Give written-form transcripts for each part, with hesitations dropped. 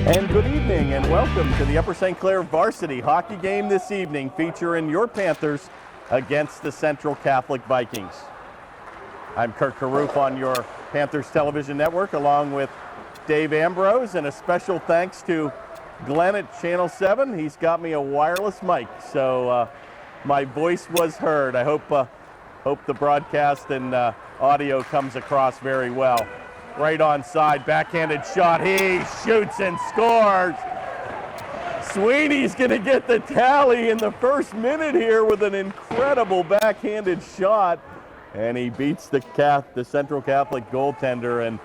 And good evening and welcome to the Upper St. Clair varsity hockey game this evening featuring your Panthers against the Central Catholic Vikings. I'm Kurt Carruth on your Panthers television network along with Dave Ambrose, and a special thanks to Glenn at Channel 7. He's got me a wireless mic, so my voice was heard. I hope the broadcast and audio comes across very well. Right on side, backhanded shot. He shoots and scores. Sweeney's going to get the tally in the first minute here with an incredible backhanded shot. And he beats the Central Catholic goaltender and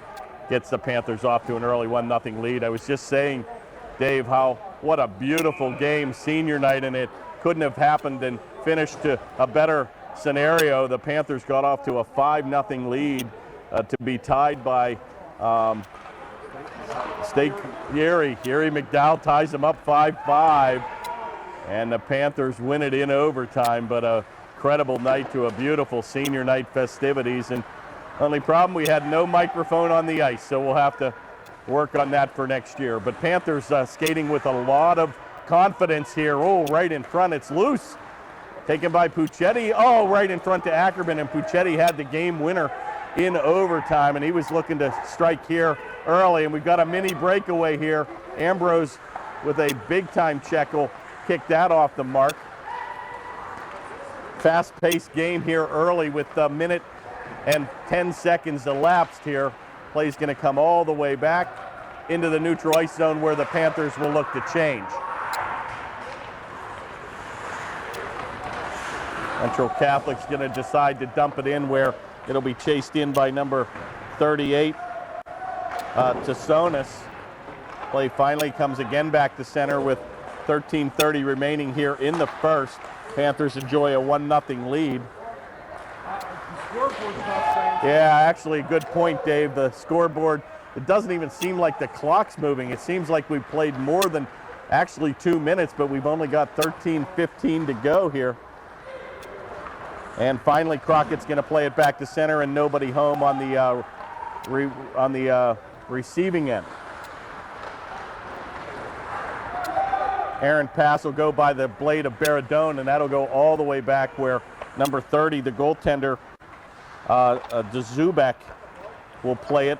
gets the Panthers off to an early 1-0 lead. I was just saying, Dave, what a beautiful game, senior night, and it couldn't have happened and finished to a better scenario. The Panthers got off to a 5-0 lead. To be tied by State Erie. Erie McDowell ties them up 5-5, and the Panthers win it in overtime, but a credible night to a beautiful senior night festivities. And only problem, we had no microphone on the ice, so we'll have to work on that for next year. But Panthers skating with a lot of confidence here. Oh, right in front, it's loose. Taken by Puccetti. Oh, right in front to Ackerman, and Puccetti had the game winner in overtime, and he was looking to strike here early, and we've got a mini breakaway here. Ambrose with a big-time check will kick that off the mark. Fast-paced game here early with a minute and 10 seconds elapsed here. Play's going to come all the way back into the neutral ice zone where the Panthers will look to change. Central Catholic's going to decide to dump it in where it'll be chased in by number 38, Tassonis. Play finally comes again back to center with 13:30 remaining here in the first. Panthers enjoy a 1-0 lead. Yeah, actually, good point, Dave. The scoreboard, it doesn't even seem like the clock's moving. It seems like we've played more than actually 2 minutes, but we've only got 13:15 to go here. And finally, Crockett's going to play it back to center, and nobody home on the receiving end. Aaron pass will go by the blade of Baradone, and that'll go all the way back where number 30, the goaltender, Dzubek, will play it.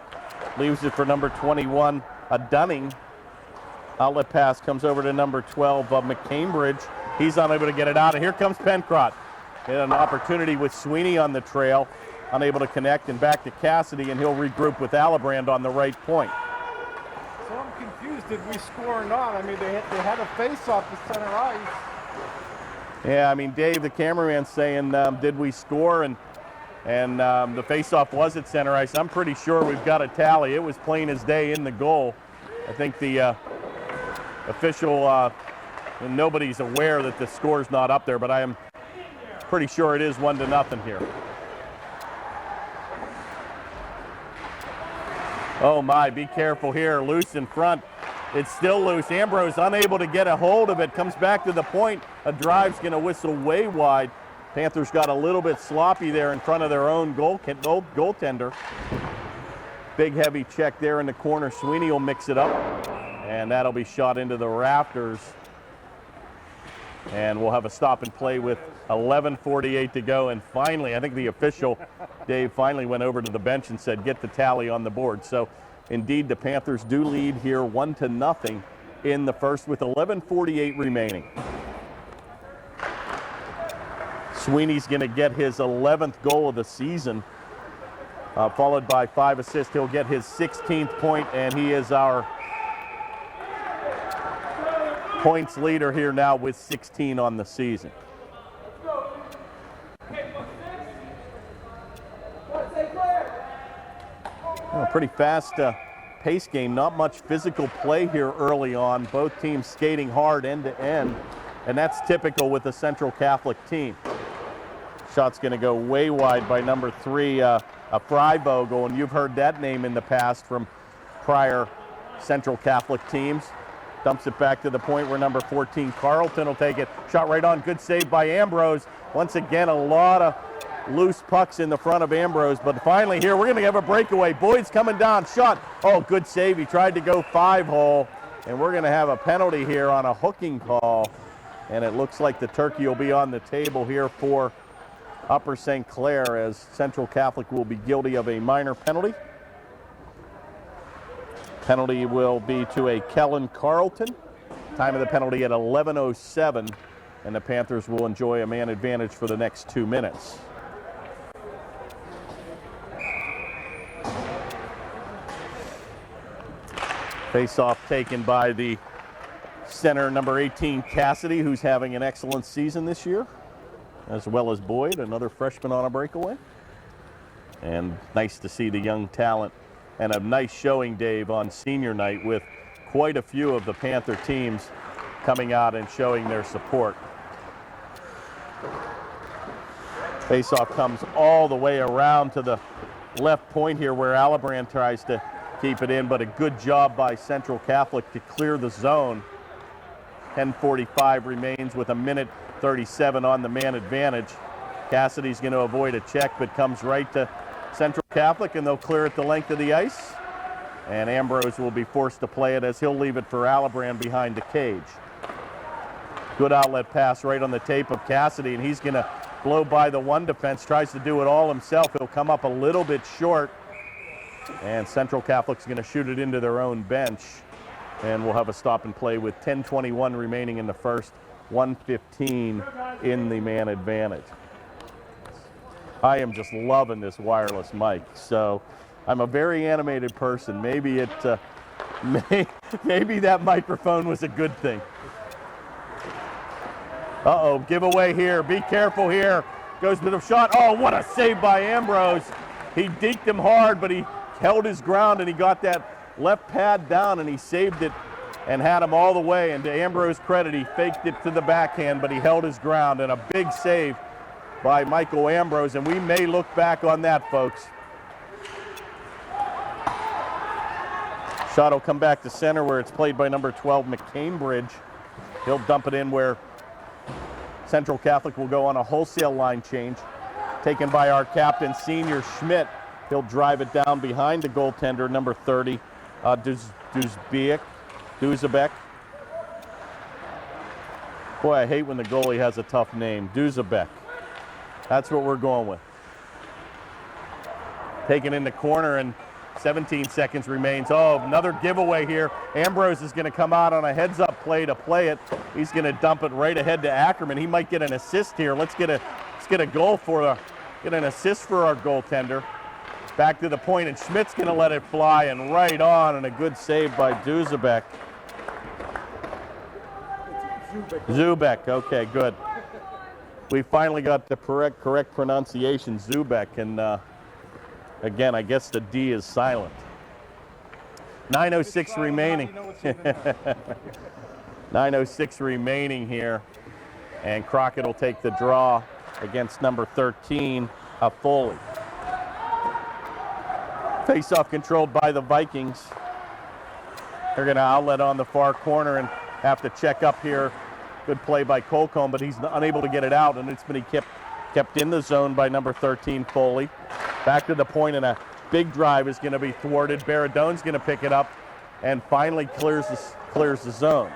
Leaves it for number 21, Dunning. Outlet pass comes over to number 12, McCambridge. He's unable to get it out, and here comes Pencrott. Had an opportunity with Sweeney on the trail, unable to connect, and back to Cassidy, and he'll regroup with Alibrand on the right point. So I'm confused, did we score or not? I mean, they had a face-off to center ice. Yeah, I mean, Dave, the cameraman, saying, did we score? And the face-off was at center ice. I'm pretty sure we've got a tally. It was plain as day in the goal. I think the official, nobody's aware that the score's not up there, but I am pretty sure it is 1-0 here. Oh my, be careful here. Loose in front. It's still loose. Ambrose unable to get a hold of it. Comes back to the point. A drive's going to whistle way wide. Panthers got a little bit sloppy there in front of their own goaltender. Big heavy check there in the corner. Sweeney will mix it up, and that'll be shot into the rafters. And we'll have a stop and play with 11:48 to go. And finally, I think the official, Dave, finally went over to the bench and said, get the tally on the board. So indeed, the Panthers do lead here 1-0 in the first with 11:48 remaining. Sweeney's going to get his 11th goal of the season, followed by 5 assists. He'll get his 16th point, and he is our points leader here now with 16 on the season. Oh, pretty fast pace game, not much physical play here early on. Both teams skating hard end to end, and that's typical with the Central Catholic team. Shot's going to go way wide by number 3, Freivogel, and you've heard that name in the past from prior Central Catholic teams. Dumps it back to the point where number 14, Carlton, will take it. Shot right on, good save by Ambrose. Once again, a lot of loose pucks in the front of Ambrose, but finally here, we're going to have a breakaway. Boyd's coming down, shot. Oh, good save. He tried to go 5-hole, And we're going to have a penalty here on a hooking call. And it looks like the turkey will be on the table here for Upper St. Clair, as Central Catholic will be guilty of a minor penalty. Penalty will be to a Kellen Carlton. Time of the penalty at 11:07, and the Panthers will enjoy a man advantage for the next 2 minutes. Face-off taken by the center, number 18, Cassidy, who's having an excellent season this year, as well as Boyd, another freshman on a breakaway. And nice to see the young talent, and a nice showing, Dave, on senior night with quite a few of the Panther teams coming out and showing their support. Faceoff comes all the way around to the left point here where Alibrand tries to keep it in, but a good job by Central Catholic to clear the zone. 10:45 remains with 1:37 on the man advantage. Cassidy's going to avoid a check, but comes right to Central Catholic, and they'll clear it the length of the ice. And Ambrose will be forced to play it, as he'll leave it for Alibrand behind the cage. Good outlet pass right on the tape of Cassidy, and he's going to blow by the one defense, tries to do it all himself. He'll come up a little bit short, and Central Catholic's going to shoot it into their own bench. And we'll have a stop and play with 10:21 remaining in the first, 1:15 in the man advantage. I am just loving this wireless mic. So I'm a very animated person. Maybe maybe that microphone was a good thing. Uh-oh, giveaway here. Be careful here. Goes to the shot. Oh, what a save by Ambrose. He deked him hard, but he held his ground, and he got that left pad down, and he saved it and had him all the way. And to Ambrose's credit, he faked it to the backhand, but he held his ground, and a big save by Michael Ambrose, and we may look back on that, folks. Shot will come back to center where it's played by number 12, McCambridge. He'll dump it in where Central Catholic will go on a wholesale line change. Taken by our captain, senior Schmidt. He'll drive it down behind the goaltender, number 30, Duzabek. Boy, I hate when the goalie has a tough name. Duzabek. That's what we're going with. Taken in the corner, and 17 seconds remains. Oh, another giveaway here. Ambrose is going to come out on a heads-up play to play it. He's going to dump it right ahead to Ackerman. He might get an assist here. Let's get a goal get an assist for our goaltender. Back to the point, and Schmidt's going to let it fly, and right on, and a good save by Duzabek. Zubek. Okay, good. We finally got the correct pronunciation, Zubek, and again, I guess the D is silent. 9:06 remaining. 9:06 remaining here, and Crockett will take the draw against number 13, Foley. Face-off controlled by the Vikings. They're going to outlet on the far corner and have to check up here. Good play by Colcomb, but he's unable to get it out, and it's been kept in the zone by number 13, Foley. Back to the point, and a big drive is going to be thwarted. Baradone's going to pick it up and finally clears the zone.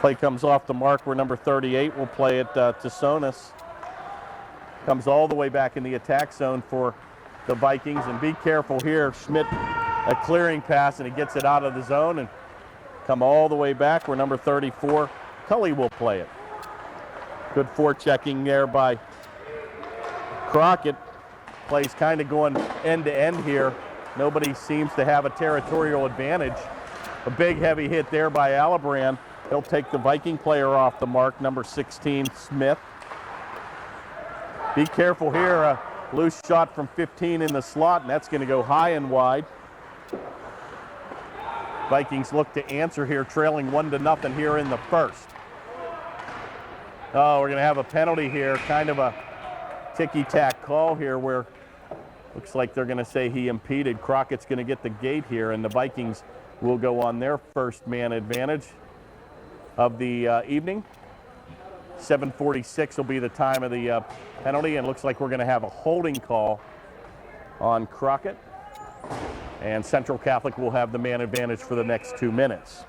Play comes off the mark where number 38 will play it to Sonis. Comes all the way back in the attack zone for the Vikings, and be careful here. Schmidt, a clearing pass, and he gets it out of the zone and come all the way back where number 34, Cully, will play it. Good forechecking there by Crockett. Plays kind of going end to end here. Nobody seems to have a territorial advantage. A big heavy hit there by Alibrand. He'll take the Viking player off the mark, number 16, Smith. Be careful here, a loose shot from 15 in the slot, and that's going to go high and wide. Vikings look to answer here, trailing 1-0 here in the first. Oh, we're going to have a penalty here, kind of a ticky-tack call here where looks like they're going to say he impeded. Crockett's going to get the gate here, and the Vikings will go on their first man advantage of the evening. 7:46 will be the time of the penalty, and looks like we're going to have a holding call on Crockett. And Central Catholic will have the man advantage for the next 2 minutes.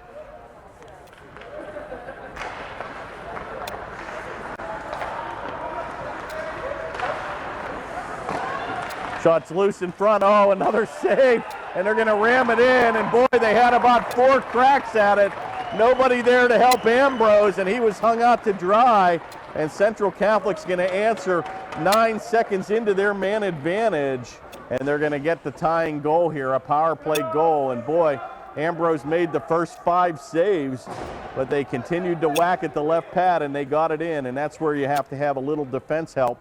Shots loose in front. Oh, another save. And they're going to ram it in. And boy, they had about 4 cracks at it. Nobody there to help Ambrose, and he was hung out to dry. And Central Catholic's going to answer 9 seconds into their man advantage. And they're going to get the tying goal here, a power play goal. And boy, Ambrose made the first 5 saves, but they continued to whack at the left pad, and they got it in. And that's where you have to have a little defense help.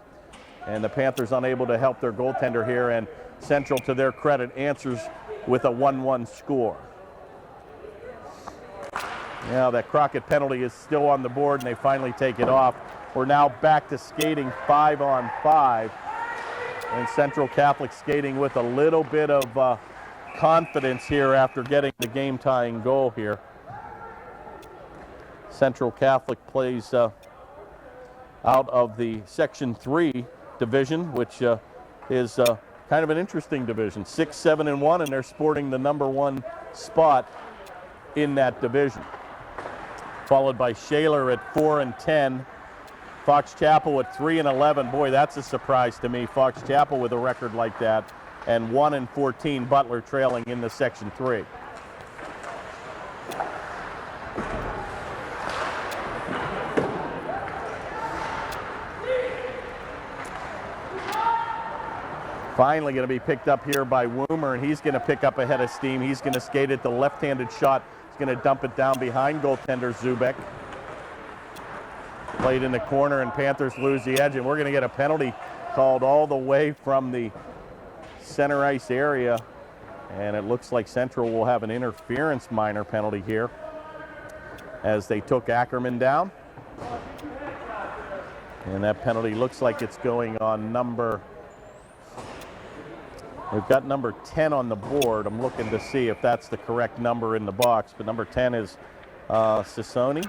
And the Panthers unable to help their goaltender here, and Central, to their credit, answers with a 1-1 score. Now that Crockett penalty is still on the board, and they finally take it off. We're now back to skating 5-on-5, and Central Catholic skating with a little bit of confidence here after getting the game-tying goal here. Central Catholic plays out of the Section 3 division, which is kind of an interesting division. 6-7-1, and they're sporting the number 1 spot in that division. Followed by Shaler at 4-10. Fox Chapel at 3-11. Boy, that's a surprise to me. Fox Chapel with a record like that. And 1-14, Butler trailing in the Section 3. Finally going to be picked up here by Woomer, and he's going to pick up a head of steam. He's going to skate at the left-handed shot. He's going to dump it down behind goaltender Zubek. Played in the corner, and Panthers lose the edge, and we're going to get a penalty called all the way from the center ice area, and it looks like Central will have an interference minor penalty here as they took Ackerman down. And that penalty looks like it's going on we've got number 10 on the board. I'm looking to see if that's the correct number in the box, but number 10 is Sassoni.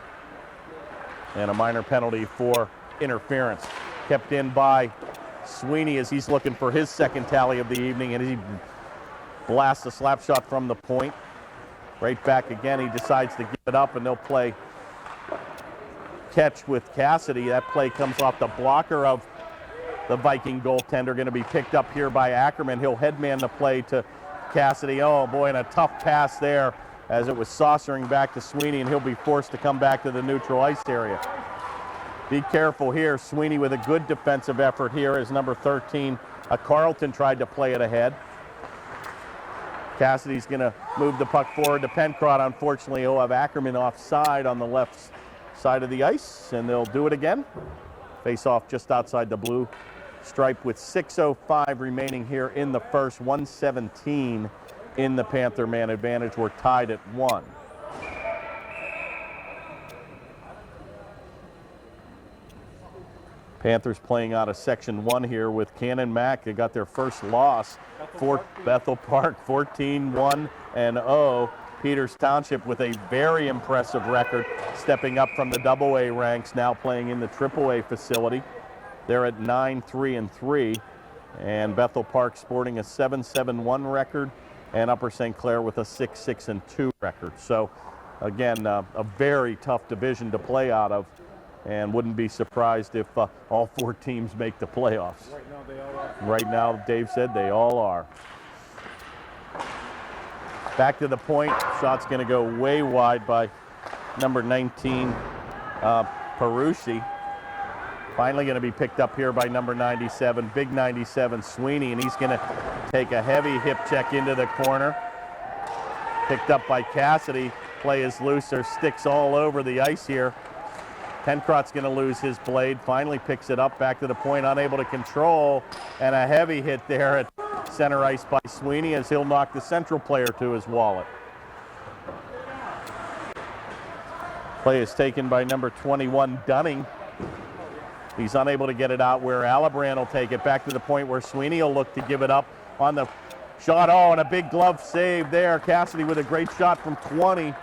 And a minor penalty for interference. Kept in by Sweeney as he's looking for his second tally of the evening, and he blasts a slap shot from the point. Right back again, he decides to give it up, and they'll play catch with Cassidy. That play comes off the blocker of the Viking goaltender, going to be picked up here by Ackerman. He'll headman the play to Cassidy. Oh boy, and a tough pass there as it was saucering back to Sweeney, and he'll be forced to come back to the neutral ice area. Be careful here. Sweeney with a good defensive effort here as number 13, Carlton, tried to play it ahead. Cassidy's going to move the puck forward to Pencrott. Unfortunately, he'll have Ackerman offside on the left side of the ice, and they'll do it again. Face off just outside the blue stripe with 6:05 remaining here in the first. 1:17 in the Panther man advantage. We're tied at 1. Panthers playing out of Section 1 here with Cannon Mac. They got their first loss for Bethel Park, 14-1-0. Peters Township with a very impressive record, stepping up from the AA ranks, now playing in the AAA facility. They're at 9-3-3, and Bethel Park sporting a 7-7-1 record, and Upper St. Clair with a 6-6-2 record. So again, a very tough division to play out of, and wouldn't be surprised if all 4 teams make the playoffs. Right now they all are. Right now, Dave said they all are. Back to the point. Shot's going to go way wide by number 19, Perucci. Finally going to be picked up here by number 97, big 97, Sweeney, and he's going to take a heavy hip check into the corner. Picked up by Cassidy. Play is loose. There's sticks all over the ice here. Pencrott's going to lose his blade. Finally picks it up back to the point, unable to control, and a heavy hit there at center ice by Sweeney as he'll knock the Central player to his wallet. Play is taken by number 21, Dunning. He's unable to get it out where Alibrand will take it back to the point where Sweeney will look to give it up on the shot. Oh, and a big glove save there. Cassidy with a great shot from 20,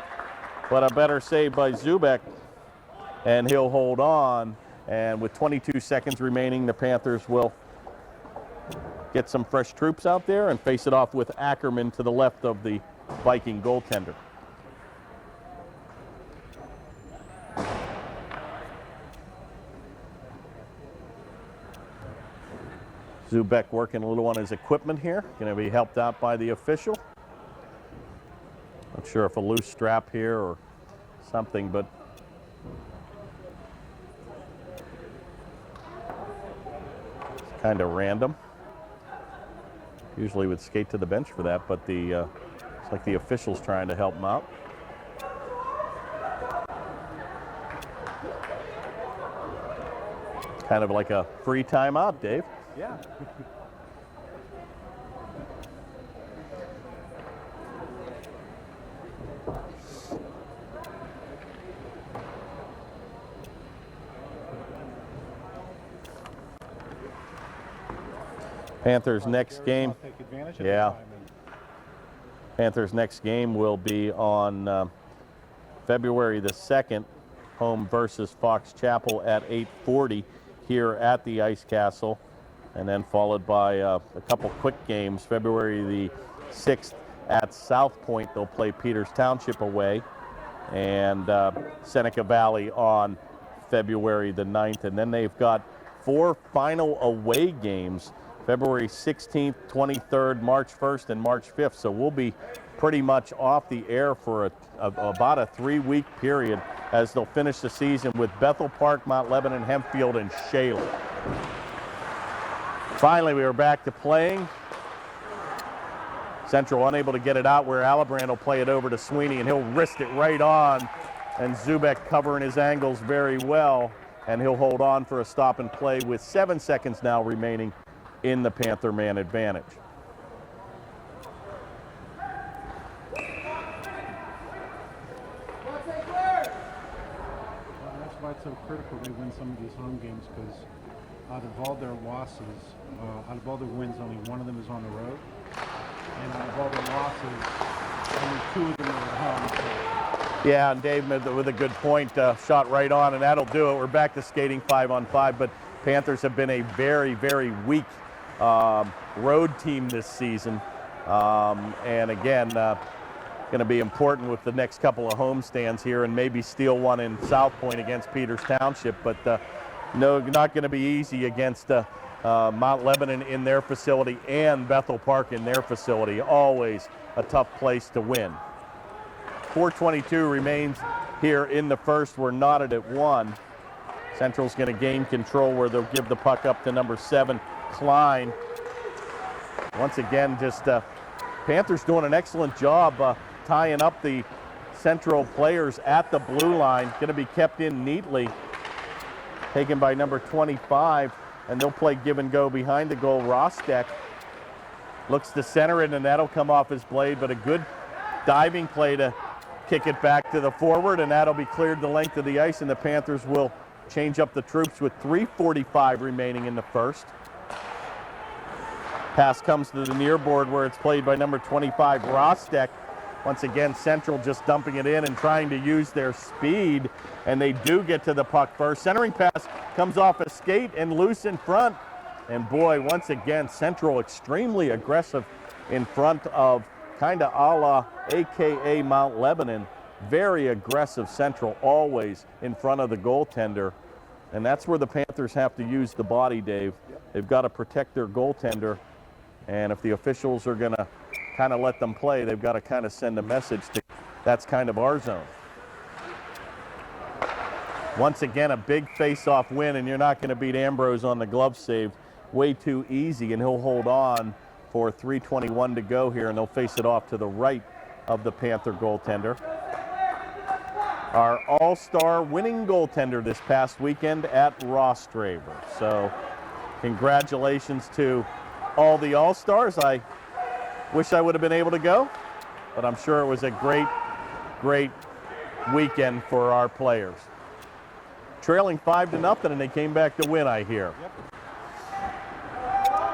but a better save by Zubek, and he'll hold on. And with 22 seconds remaining, the Panthers will get some fresh troops out there and face it off with Ackerman to the left of the Viking goaltender. Zubek working a little on his equipment here. Going to be helped out by the official. Not sure if a loose strap here or something, but it's kind of random. Usually would skate to the bench for that, but it's like the official's trying to help him out. Kind of like a free timeout, Dave. Yeah. Panthers' next game. Yeah. Panthers' next game will be on February the 2nd, home versus Fox Chapel at 8:40 here at the Ice Castle, and then followed by a couple quick games. February the 6th at South Point, they'll play Peters Township away, and Seneca Valley on February the 9th, and then they've got 4 final away games. February 16th, 23rd, March 1st, and March 5th. So we'll be pretty much off the air for about a 3-week period as they'll finish the season with Bethel Park, Mount Lebanon, Hempfield, and Shaler. Finally, we are back to playing. Central unable to get it out where Alibrand will play it over to Sweeney, and he'll wrist it right on. And Zubek covering his angles very well, and he'll hold on for a stop and play with 7 seconds now remaining in the Panther man advantage. That's why it's so critical they win some of these home games, because out of all their losses, out of all their wins, only one of them is on the road. And out of all their losses, only 2 of them are at home. So. Yeah, and Dave with a good point, shot right on, and that'll do it. We're back to skating 5-on-5, but Panthers have been a very, very weak road team this season, and again, going to be important with the next couple of homestands here, and maybe steal one in South Point against Peters Township, but no, not going to be easy against Mount Lebanon in their facility and Bethel Park in their facility. Always a tough place to win. 4:22 remains here in the first. We're knotted at 1. Central's going to gain control where they'll give the puck up to number 7, Klein. Once again, just Panthers doing an excellent job tying up the Central players at the blue line. Going to be kept in neatly. Taken by number 25, and they'll play give and go behind the goal. Rostek looks to center it, and that'll come off his blade, but a good diving play to kick it back to the forward, and that'll be cleared the length of the ice, and the Panthers will change up the troops with 3:45 remaining in the first. Pass comes to the near board where it's played by number 25, Rostek. Once again, Central just dumping it in and trying to use their speed, and they do get to the puck first. Centering pass comes off a skate and loose in front. And boy, once again, Central extremely aggressive in front of kind of a la AKA Mount Lebanon. Very aggressive Central, always in front of the goaltender. And that's where the Panthers have to use the body, Dave. They've got to protect their goaltender. And if the officials are going to kind of let them play, they've got to kind of send a message to that's kind of our zone. Once again, a big face-off win, and you're not going to beat Ambrose on the glove save. Way too easy, and he'll hold on for 3:21 to go here, and they'll face it off to the right of the Panther goaltender. Our all-star winning goaltender this past weekend at Rostraver. So congratulations to all the all-stars. I wish I would have been able to go, but I'm sure it was a great, great weekend for our players. Trailing 5-0, and they came back to win, I hear. Yep.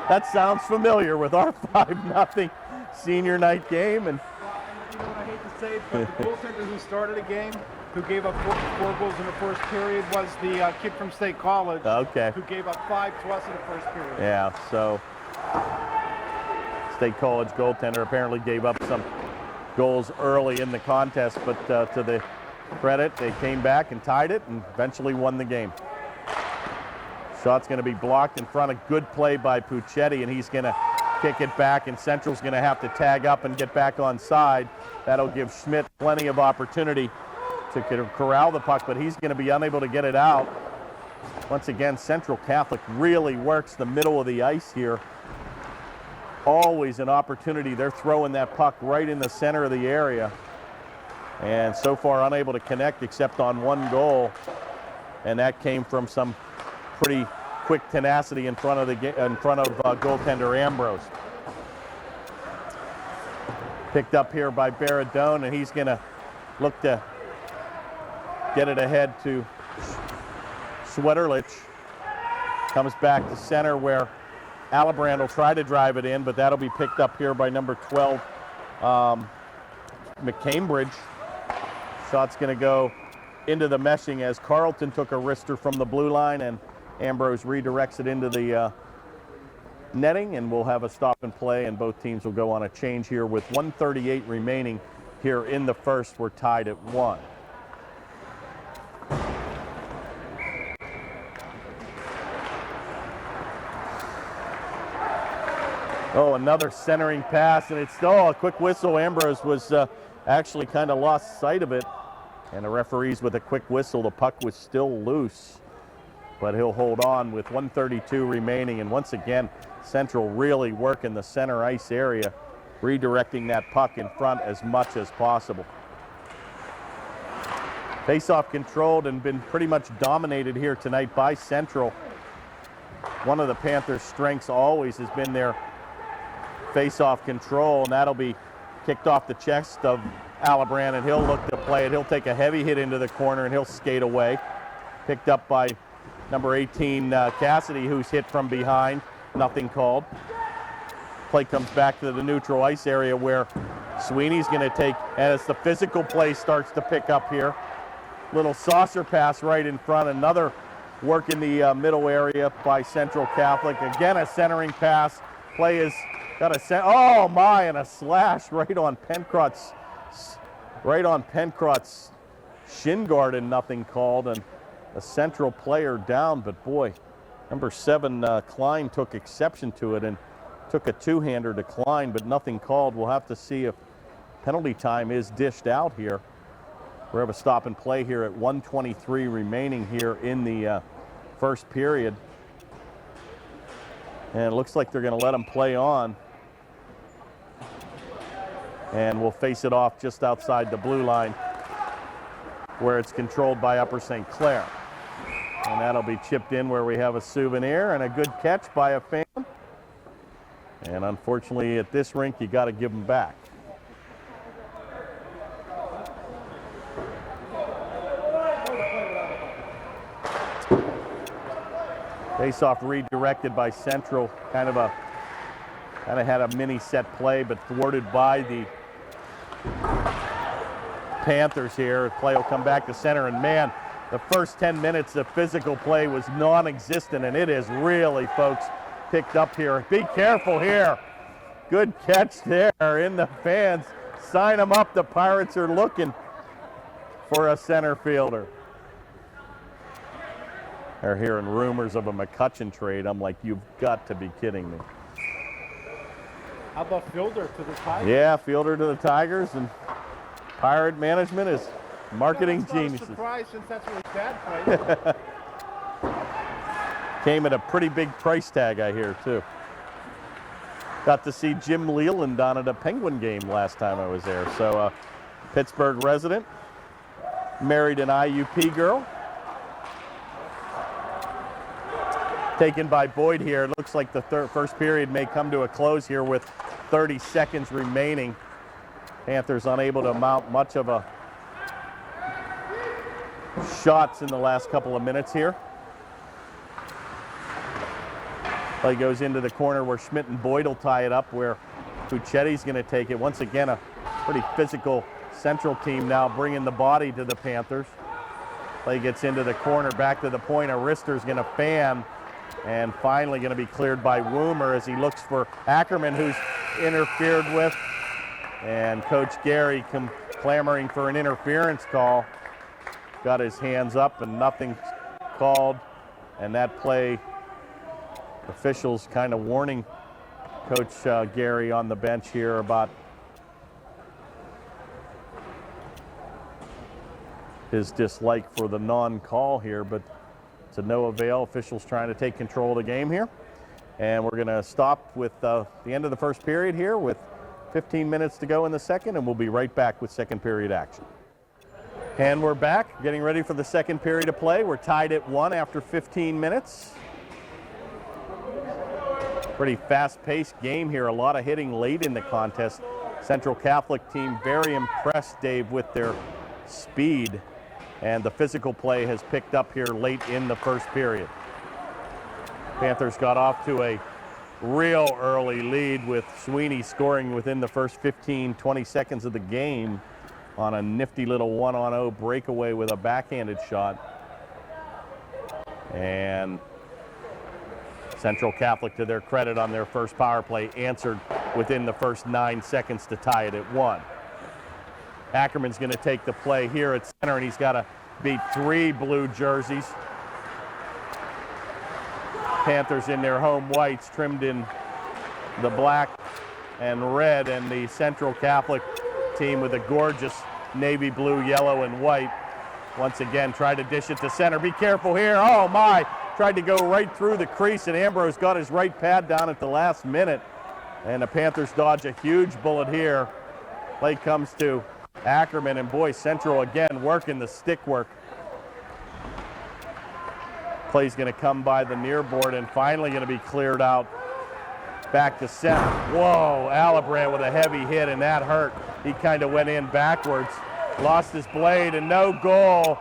That sounds familiar with our 5-0 senior night game. And You know what I hate to say, but the goaltender who started a game, who gave up four goals in the first period, was the kid from State College. Okay. Who gave up 5 to us in the first period. Yeah, so State College goaltender apparently gave up some goals early in the contest, but to the credit, they came back and tied it and eventually won the game. Shot's going to be blocked in front of good play by Puccetti, and he's going to kick it back, and Central's going to have to tag up and get back on side. That'll give Schmidt plenty of opportunity to corral the puck, but he's going to be unable to get it out. Once again, Central Catholic really works the middle of the ice here. Always an opportunity. They're throwing that puck right in the center of the area. And so far unable to connect except on one goal. And that came from some pretty quick tenacity in front of goaltender Ambrose. Picked up here by Baradone, and he's going to look to get it ahead to Swetterlich. Comes back to center where Alibrand will try to drive it in, but that'll be picked up here by number 12, McCambridge. Shot's going to go into the meshing as Carlton took a wrister from the blue line, and Ambrose redirects it into the netting, and we'll have a stop and play, and both teams will go on a change here with 1:38 remaining here in the first. We're tied at 1. Oh, another centering pass, and it's still a quick whistle. Ambrose was actually kind of lost sight of it, and the referees with a quick whistle. The puck was still loose, but he'll hold on with 1:32 remaining. And once again, Central really working the center ice area, redirecting that puck in front as much as possible. Face-off controlled and been pretty much dominated here tonight by Central. One of the Panthers' strengths always has been their face-off control, and that'll be kicked off the chest of Alibrand, and he'll look to play it. He'll take a heavy hit into the corner, and he'll skate away. Picked up by number 18, Cassidy, who's hit from behind. Nothing called. Play comes back to the neutral ice area where Sweeney's going to take, as the physical play starts to pick up here. Little saucer pass right in front. Another work in the middle area by Central Catholic. Again, a centering pass. Play is got a oh my, and a slash right on Pencrott's shin guard, and nothing called, and a Central player down. But boy, number 7 Klein took exception to it and took a two-hander to Klein, but nothing called. We'll have to see if penalty time is dished out here. We have a stop and play here at 1:23 remaining here in the first period. And it looks like they're going to let him play on. And we'll face it off just outside the blue line where it's controlled by Upper St. Clair. And that'll be chipped in where we have a souvenir, and a good catch by a fan. And unfortunately at this rink, you got to give them back. Face-off redirected by Central, kind of had a mini set play, but thwarted by the Panthers here. Play will come back to center, and man, the first 10 minutes of physical play was non-existent, and it is really, folks, picked up here. Be careful here. Good catch there in the fans. Sign them up. The Pirates are looking for a center fielder. They're hearing rumors of a McCutcheon trade. I'm like, you've got to be kidding me. How about Fielder to the Tigers? Yeah, Fielder to the Tigers, and Pirate management is marketing geniuses. Surprise, since that's what his dad played. Came at a pretty big price tag, I hear, too. Got to see Jim Leland down at a Penguin game last time I was there. So, Pittsburgh resident, married an IUP girl. Taken by Boyd here. It looks like the first period may come to a close here with 30 seconds remaining. Panthers unable to mount much of a shots in the last couple of minutes here. Play goes into the corner where Schmidt and Boyd will tie it up, where Puccetti's going to take it. Once again, a pretty physical Central team now bringing the body to the Panthers. Play gets into the corner, back to the point. A wrister's going to fan And finally going to be cleared by Woomer as he looks for Ackerman, who's interfered with. And Coach Gary clamoring for an interference call. Got his hands up and nothing called. And that play, officials kind of warning Coach Gary on the bench here about his dislike for the non-call here, but to no avail. Officials trying to take control of the game here. And we're going to stop with the end of the first period here with 15 minutes to go in the second, and we'll be right back with second period action. And we're back, getting ready for the second period of play. We're tied at 1 after 15 minutes. Pretty fast-paced game here. A lot of hitting late in the contest. Central Catholic team very impressed, Dave, with their speed. And the physical play has picked up here late in the first period. Panthers got off to a real early lead with Sweeney scoring within the first 15-20 seconds of the game on a nifty little 1-on-0 breakaway with a backhanded shot. And Central Catholic, to their credit, on their first power play, answered within the first 9 seconds to tie it at 1. Ackerman's going to take the play here at center, and he's got to beat 3 blue jerseys. Panthers in their home whites, trimmed in the black and red, and the Central Catholic team with a gorgeous navy blue, yellow, and white. Once again, try to dish it to center. Be careful here. Oh, my. Tried to go right through the crease, and Ambrose got his right pad down at the last minute. And the Panthers dodge a huge bullet here. Play comes to Ackerman, and boy, Central again working the stick work. Play's going to come by the near board and finally going to be cleared out. Back to center. Whoa, Alibrand with a heavy hit, and that hurt. He kind of went in backwards, lost his blade, and no goal.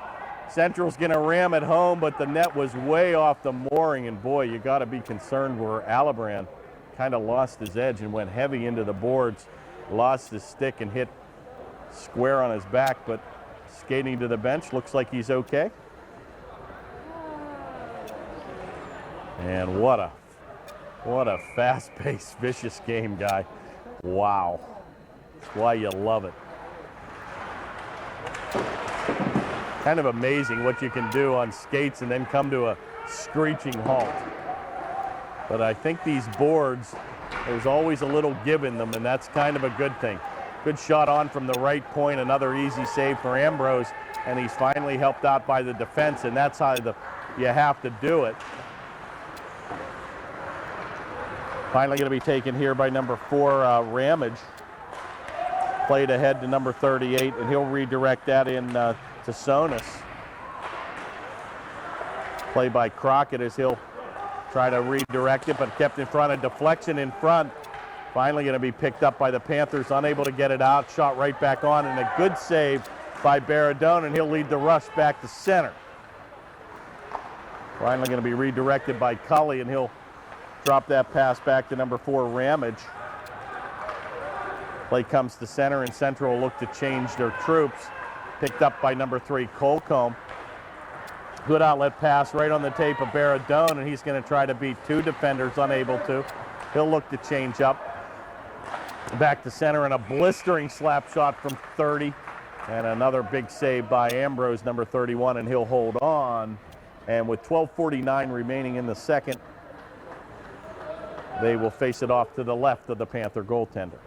Central's going to ram it home, but the net was way off the mooring, and boy, you got to be concerned where Alibrand kind of lost his edge and went heavy into the boards, lost his stick and hit square on his back, but skating to the bench, looks like he's okay. And what a fast-paced, vicious game, guy. Wow. That's why you love it. Kind of amazing what you can do on skates and then come to a screeching halt. But I think these boards, there's always a little give in them, and that's kind of a good thing. Good shot on from the right point, another easy save for Ambrose, and he's finally helped out by the defense, and that's how you have to do it. Finally going to be taken here by number 4, Ramage. Played ahead to number 38, and he'll redirect that in to Sonis. Play by Crockett as he'll try to redirect it, but kept in front, a deflection in front. Finally going to be picked up by the Panthers, unable to get it out. Shot right back on, and a good save by Baradone, and he'll lead the rush back to center. Finally going to be redirected by Cully, and he'll drop that pass back to number 4, Ramage. Play comes to center, and Central will look to change their troops. Picked up by number 3, Colcomb. Good outlet pass right on the tape of Baradone, and he's going to try to beat 2 defenders, unable to. He'll look to change up. Back to center, and a blistering slap shot from 30. And another big save by Ambrose, number 31, and he'll hold on. And with 12:49 remaining in the second, they will face it off to the left of the Panther goaltender.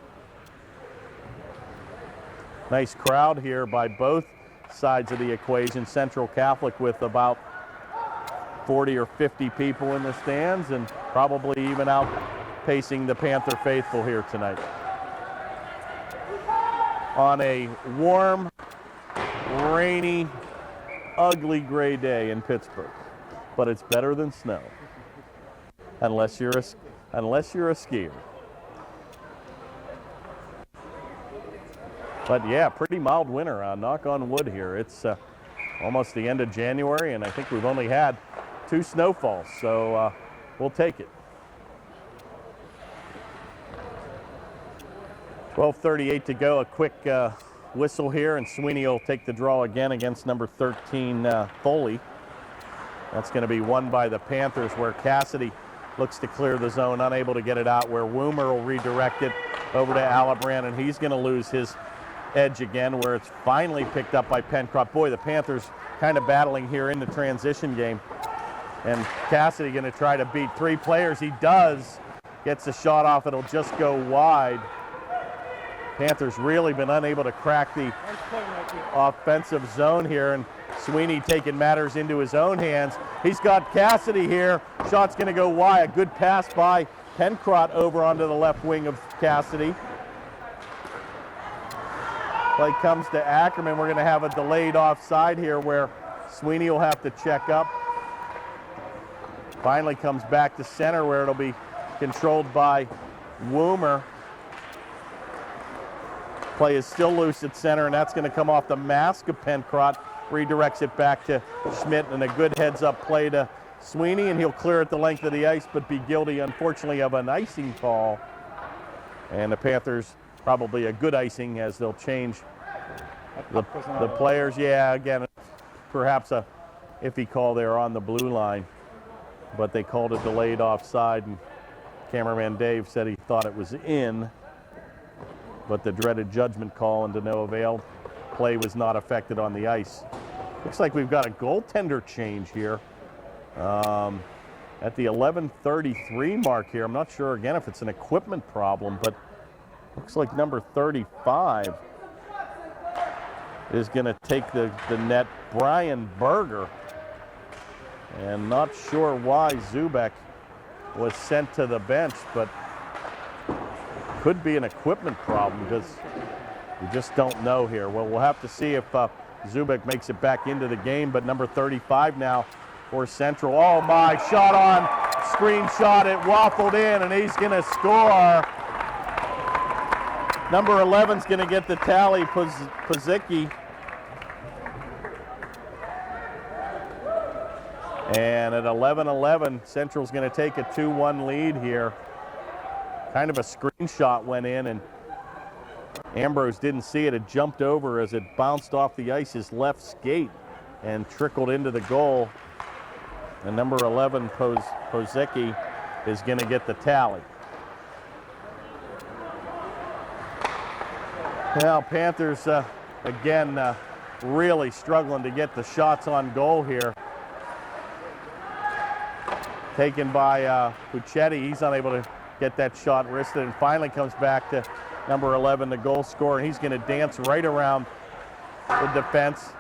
Nice crowd here by both sides of the equation. Central Catholic with about 40 or 50 people in the stands, and probably even outpacing the Panther faithful here tonight. On a warm, rainy, ugly gray day in Pittsburgh. But it's better than snow. Unless you're a skier. But yeah, pretty mild winter, knock on wood here. It's almost the end of January, and I think we've only had 2 snowfalls, so we'll take it. 12:38 to go, a quick whistle here, and Sweeney will take the draw again against number 13, Foley. That's going to be won by the Panthers, where Cassidy looks to clear the zone, unable to get it out, where Woomer will redirect it over to Alibrand, and he's going to lose his edge again, where it's finally picked up by Pencroft. Boy, the Panthers kind of battling here in the transition game. And Cassidy going to try to beat 3 players. He does. Gets the shot off. It'll just go wide. Panthers really been unable to crack the offensive zone here, and Sweeney taking matters into his own hands. He's got Cassidy here. Shot's going to go wide. A good pass by Pencroft over onto the left wing of Cassidy. Play comes to Ackerman. We're going to have a delayed offside here where Sweeney will have to check up. Finally comes back to center where it'll be controlled by Woomer. Play is still loose at center, and that's going to come off the mask of Pencroft. Redirects it back to Schmidt, and a good heads-up play to Sweeney, and he'll clear it the length of the ice, but be guilty, unfortunately, of an icing call. And the Panthers probably a good icing, as they'll change the players. Yeah, again, perhaps a iffy call there on the blue line, but they called a delayed offside, and cameraman Dave said he thought it was in. But the dreaded judgment call and to no avail. Play was not affected on the ice. Looks like we've got a goaltender change here at the 11:33 mark here. I'm not sure, again, if it's an equipment problem, but looks like number 35 is going to take the net, Brian Berger. And not sure why Zubek was sent to the bench, but could be an equipment problem because we just don't know here. Well, we'll have to see if Zubek makes it back into the game, but number 35 now for Central. Oh my, shot on, screenshot, it waffled in, and he's gonna score. Number 11's gonna get the tally, Pazicki. And at 11-11, Central's gonna take a 2-1 lead here. Kind of a screenshot went in, and Ambrose didn't see it. It jumped over as it bounced off the ice, his left skate, and trickled into the goal. And number 11, Pozecki, is going to get the tally. Now, Panthers, again, really struggling to get the shots on goal here. Taken by Puccetti. He's unable to get that shot wristed, and finally comes back to number 11, the goal scorer, and he's going to dance right around the defense.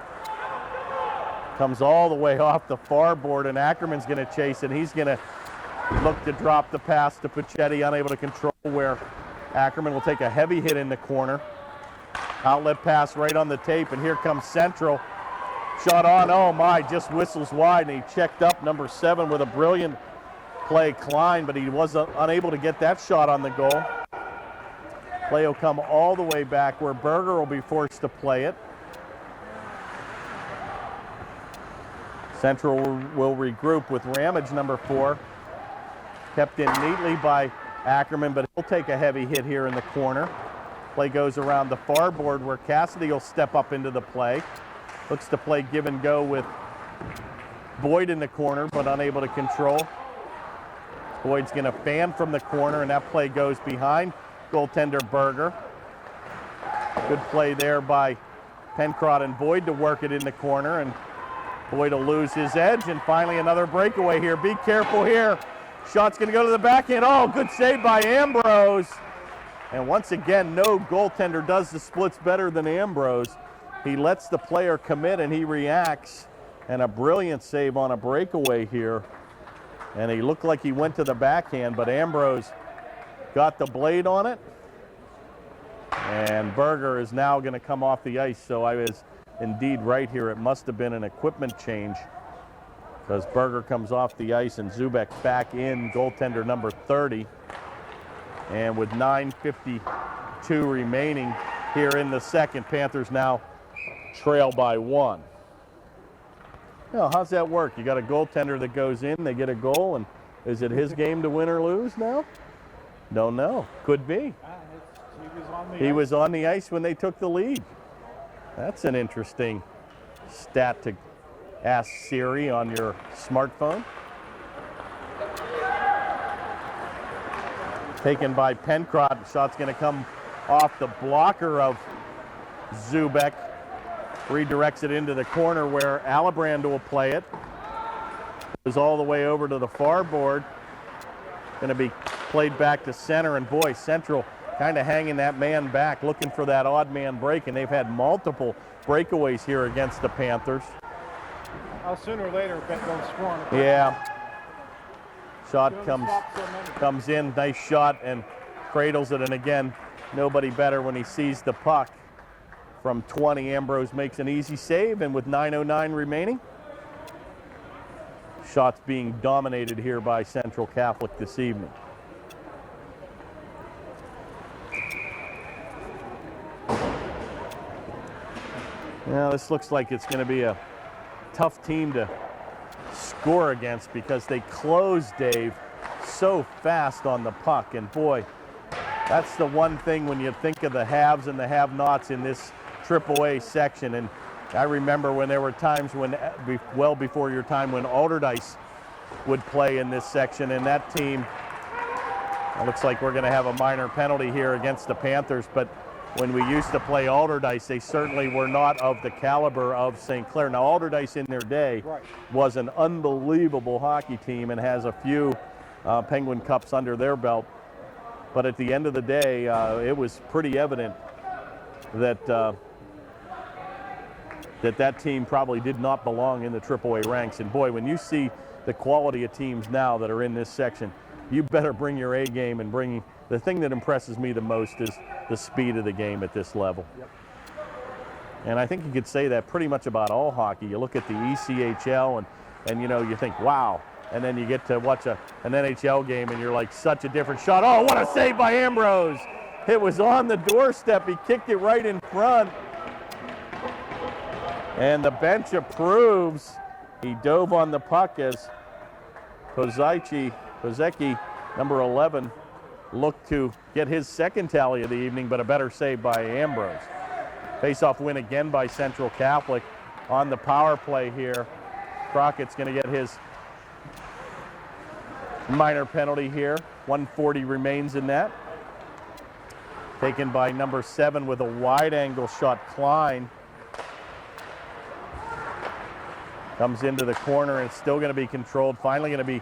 Comes all the way off the far board, and Ackerman's going to chase it. He's going to look to drop the pass to Puccetti, unable to control, where Ackerman will take a heavy hit in the corner. Outlet pass right on the tape, and here comes Central. Shot on, oh my, just whistles wide, and he checked up number 7 with a brilliant play, Klein, but he was unable to get that shot on the goal. Play will come all the way back where Berger will be forced to play it. Central will regroup with Ramage, number 4. Kept in neatly by Ackerman, but he'll take a heavy hit here in the corner. Play goes around the far board where Cassidy will step up into the play. Looks to play give and go with Boyd in the corner, but unable to control. Boyd's going to fan from the corner, and that play goes behind goaltender Berger. Good play there by Pencroft and Boyd to work it in the corner, and Boyd will lose his edge, and finally another breakaway here. Be careful here. Shot's going to go to the backhand. Oh, good save by Ambrose. And once again, no goaltender does the splits better than Ambrose. He lets the player commit, and he reacts, and a brilliant save on a breakaway here. And he looked like he went to the backhand, but Ambrose got the blade on it. And Berger is now going to come off the ice. So I was indeed right here. It must have been an equipment change, because Berger comes off the ice and Zubek back in, goaltender number 30. And with 9:52 remaining here in the second, Panthers now trail by 1. Well, how's that work? You got a goaltender that goes in, they get a goal, and is it his game to win or lose now? Don't know. Could be. He was on the ice when they took the lead. That's an interesting stat to Ask Siri on your smartphone. Taken by Pencrott. Shot's going to come off the blocker of Zubek. Redirects it into the corner where Alibrand will play it. Goes all the way over to the far board. Going to be played back to center, and boy, Central kind of hanging that man back, looking for that odd man break, and they've had multiple breakaways here against the Panthers. Sooner or later, bet don't score on it. Yeah. Shot comes in, nice shot, and cradles it, and again, nobody better when he sees the puck. From 20, Ambrose makes an easy save, and with 9:09 remaining, shots being dominated here by Central Catholic this evening. Now this looks like it's going to be a tough team to score against because they close, Dave, so fast on the puck. And boy, that's the one thing when you think of the haves and the have-nots in this AAA section. And I remember when there were times when, well before your time, when Alderdice would play in this section, and that team, it looks like we're going to have a minor penalty here against the Panthers, but when we used to play Alderdice, they certainly were not of the caliber of St. Clair. Now, Alderdice in their day was an unbelievable hockey team and has a few Penguin Cups under their belt. But at the end of the day, it was pretty evident that that team probably did not belong in the AAA ranks. And boy, when you see the quality of teams now that are in this section, you better bring your A game and bring. The thing that impresses me the most is the speed of the game at this level. Yep. And I think you could say that pretty much about all hockey. You look at the ECHL and you know, you think, wow. And then you get to watch an NHL game and you're like, such a different shot. Oh, what a save by Ambrose. It was on the doorstep. He kicked it right in front. And the bench approves. He dove on the puck as Kozecki, number 11, looked to get his second tally of the evening, but a better save by Ambrose. Face-off win again by Central Catholic on the power play here. Crockett's going to get his minor penalty here. 140 remains in that. Taken by number 7 with a wide-angle shot, Klein. Comes into the corner and it's still going to be controlled. Finally going to be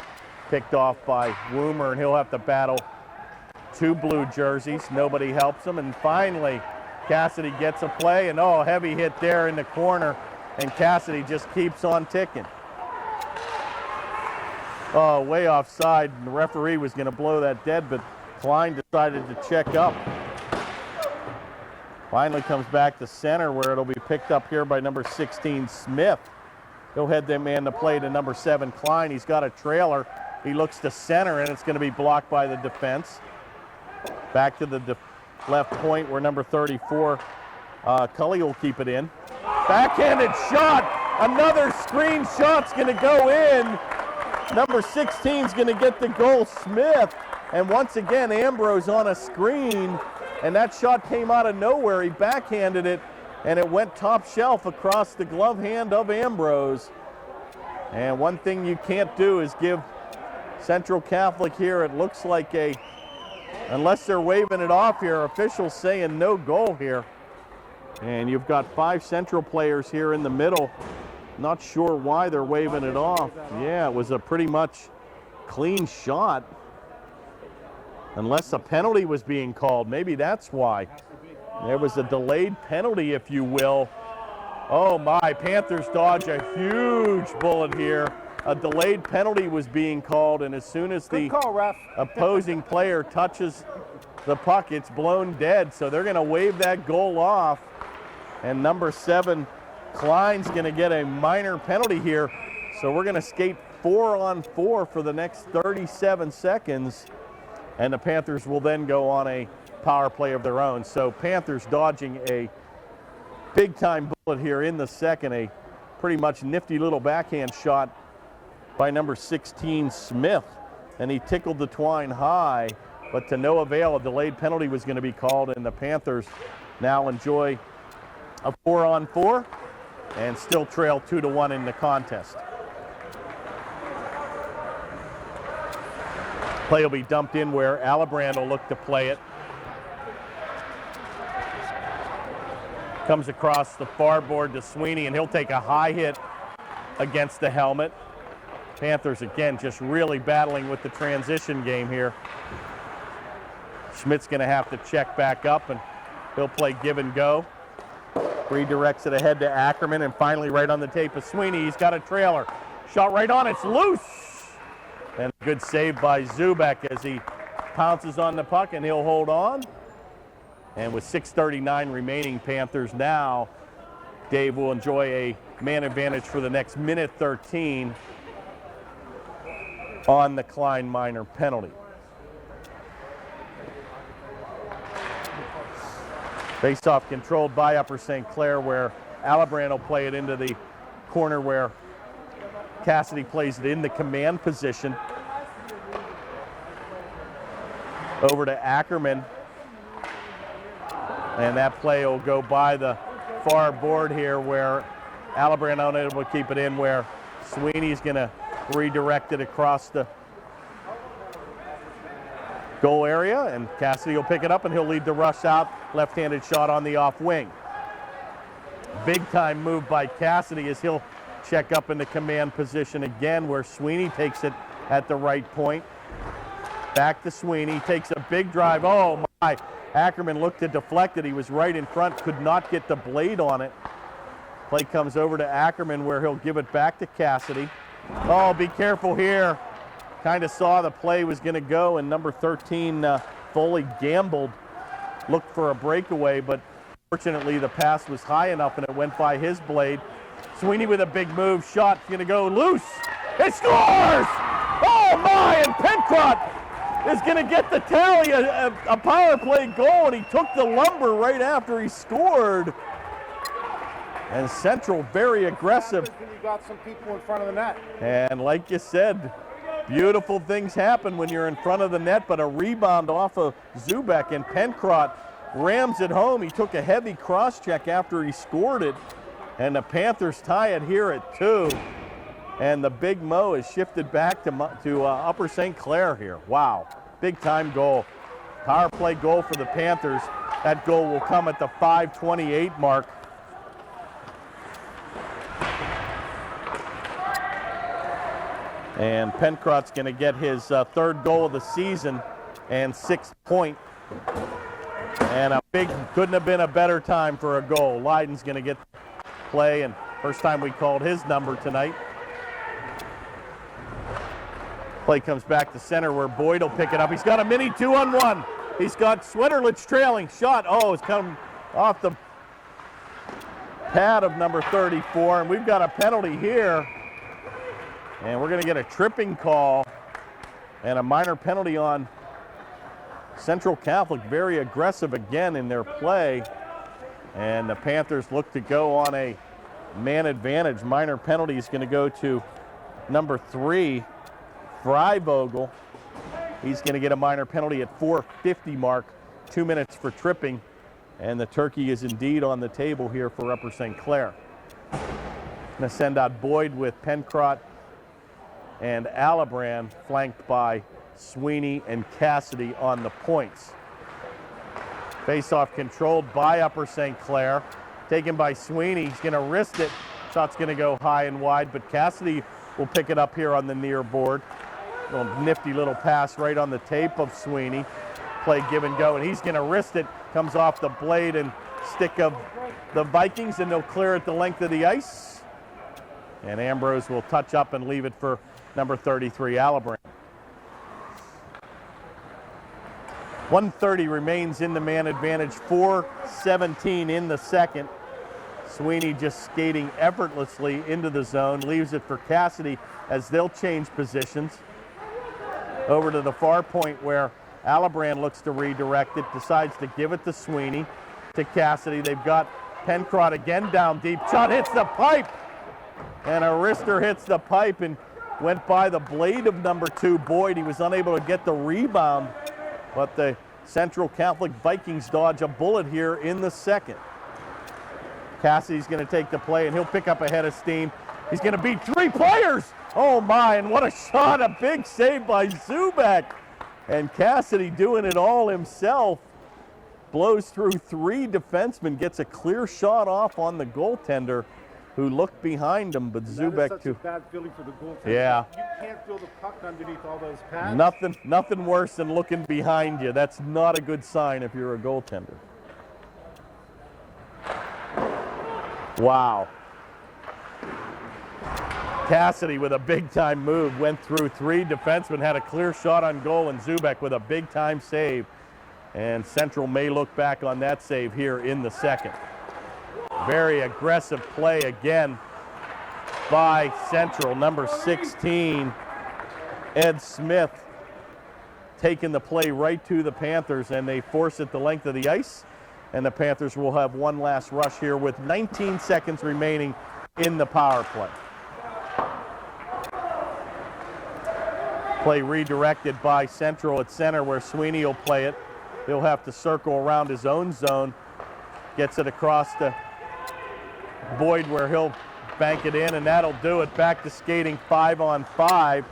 picked off by Woomer, and he'll have to battle 2 blue jerseys. Nobody helps him, and finally Cassidy gets a play, and oh, heavy hit there in the corner, and Cassidy just keeps on ticking. Oh, way offside, and the referee was going to blow that dead, but Klein decided to check up. Finally comes back to center where it'll be picked up here by number 16, Smith. He'll head that man to play to number 7, Klein. He's got a trailer. He looks to center, and it's going to be blocked by the defense. Back to the left point where number 34, Cully will keep it in. Backhanded shot. Another screen shot's going to go in. Number 16 is going to get the goal, Smith. And once again, Ambrose on a screen, and that shot came out of nowhere. He backhanded it, and it went top shelf across the glove hand of Ambrose. And one thing you can't do is give Central Catholic here, it looks like unless they're waving it off here, officials saying no goal here. And you've got 5 Central players here in the middle. Not sure why they're waving it off. Yeah, it was a pretty much clean shot. Unless a penalty was being called, maybe that's why. There was a delayed penalty, if you will. Oh my, Panthers dodge a huge bullet here. A delayed penalty was being called, and as soon as the opposing player touches the puck, it's blown dead. So they're going to wave that goal off. And number 7, Klein's going to get a minor penalty here. So we're going to skate 4-on-4 for the next 37 seconds. And the Panthers will then go on a power play of their own. So Panthers dodging a big-time bullet here in the second. A pretty much nifty little backhand shot by number 16, Smith, and he tickled the twine high, but to no avail. A delayed penalty was going to be called, and the Panthers now enjoy a 4-on-4. and still trail 2-1 in the contest. Play will be dumped in where Alibrand will look to play it. Comes across the far board to Sweeney, and he'll take a high hit against the helmet. Panthers again just really battling with the transition game here. Schmidt's gonna have to check back up, and he'll play give and go. Redirects it ahead to Ackerman, and finally right on the tape of Sweeney. He's got a trailer. Shot right on, it's loose! And a good save by Zubek as he pounces on the puck, and he'll hold on. And with 6:39 remaining, Panthers now, Dave, will enjoy a man advantage for the next minute 13 on the Klein minor penalty. Face-off controlled by Upper St. Clair, where Alibrand will play it into the corner where Cassidy plays it in the command position. Over to Ackerman. And that play will go by the far board here, where Alibrand unable to keep it in, where Sweeney's going to redirect it across the goal area, and Cassidy will pick it up, and he'll lead the rush out. Left-handed shot on the off wing. Big time move by Cassidy as he'll check up in the command position again, where Sweeney takes it at the right point. Back to Sweeney, takes a big drive. Oh my, Ackerman looked to deflect it. He was right in front, could not get the blade on it. Play comes over to Ackerman, where he'll give it back to Cassidy. Oh, be careful here. Kind of saw the play was going to go, and number 13, Foley, gambled, looked for a breakaway, but fortunately the pass was high enough and it went by his blade. Sweeney with a big move, shot going to go loose. It scores! Oh my, and Pencrott is going to get the tally, a power play goal, and he took the lumber right after he scored. And Central very aggressive. You got some people in front of the net. And like you said, beautiful things happen when you're in front of the net, but a rebound off of Zubek, and Pencrott rams it home. He took a heavy cross check after he scored it, and the Panthers tie it here at 2. And the Big Mo is shifted back to Upper St. Clair here. Wow, big time goal. Power play goal for the Panthers. That goal will come at the 5:28 mark. And Pencrott's going to get his third goal of the season and 6th point. And couldn't have been a better time for a goal. Lydon's going to get play, and first time we called his number tonight. Play comes back to center, where Boyd will pick it up. He's got a mini 2-on-1. He's got Sweterlich trailing. Shot, it's come off the pad of number 34, and we've got a penalty here. And we're going to get a tripping call and a minor penalty on Central Catholic. Very aggressive again in their play. And the Panthers look to go on a man advantage. Minor penalty is going to go to number 3, Freivogel. He's going to get a minor penalty at 4:50 mark, 2 minutes for tripping. And the turkey is indeed on the table here for Upper St. Clair. Going to send out Boyd with Pencrott and Alibrand, flanked by Sweeney and Cassidy on the points. Face-off controlled by Upper St. Clair. Taken by Sweeney. He's going to wrist it. Shot's going to go high and wide, but Cassidy will pick it up here on the near board. Little nifty little pass right on the tape of Sweeney. Play give and go, and he's going to wrist it. Comes off the blade and stick of the Vikings, and they'll clear it the length of the ice. And Ambrose will touch up and leave it for number 33, Alibrand. 1:30 remains in the man advantage, 4:17 in the second. Sweeney just skating effortlessly into the zone, leaves it for Cassidy as they'll change positions. Over to the far point where Alibrand looks to redirect it, decides to give it to Sweeney, to Cassidy. They've got Pencrott again down deep. Shot hits the pipe, and a wrister hits the pipe and went by the blade of number 2, Boyd. He was unable to get the rebound, but the Central Catholic Vikings dodge a bullet here in the second. Cassidy's going to take the play, and he'll pick up a head of steam. He's going to beat 3 players. Oh, my, and what a shot. A big save by Zubek. And Cassidy doing it all himself. Blows through 3 defensemen, gets a clear shot off on the goaltender who looked behind him, but Zubek such too. a bad feeling for the goaltender. Yeah. You can't feel the puck underneath all those pads. Nothing worse than looking behind you. That's not a good sign if you're a goaltender. Wow. Cassidy with a big-time move, went through 3 defensemen, had a clear shot on goal, and Zubek with a big-time save. And Central may look back on that save here in the second. Very aggressive play again by Central. Number 16, Ed Smith, taking the play right to the Panthers, and they force it the length of the ice. And the Panthers will have one last rush here with 19 seconds remaining in the power play. Play redirected by Central at center, where Sweeney will play it. He'll have to circle around his own zone. Gets it across to Boyd, where he'll bank it in, and that'll do it. Back to skating 5-on-5.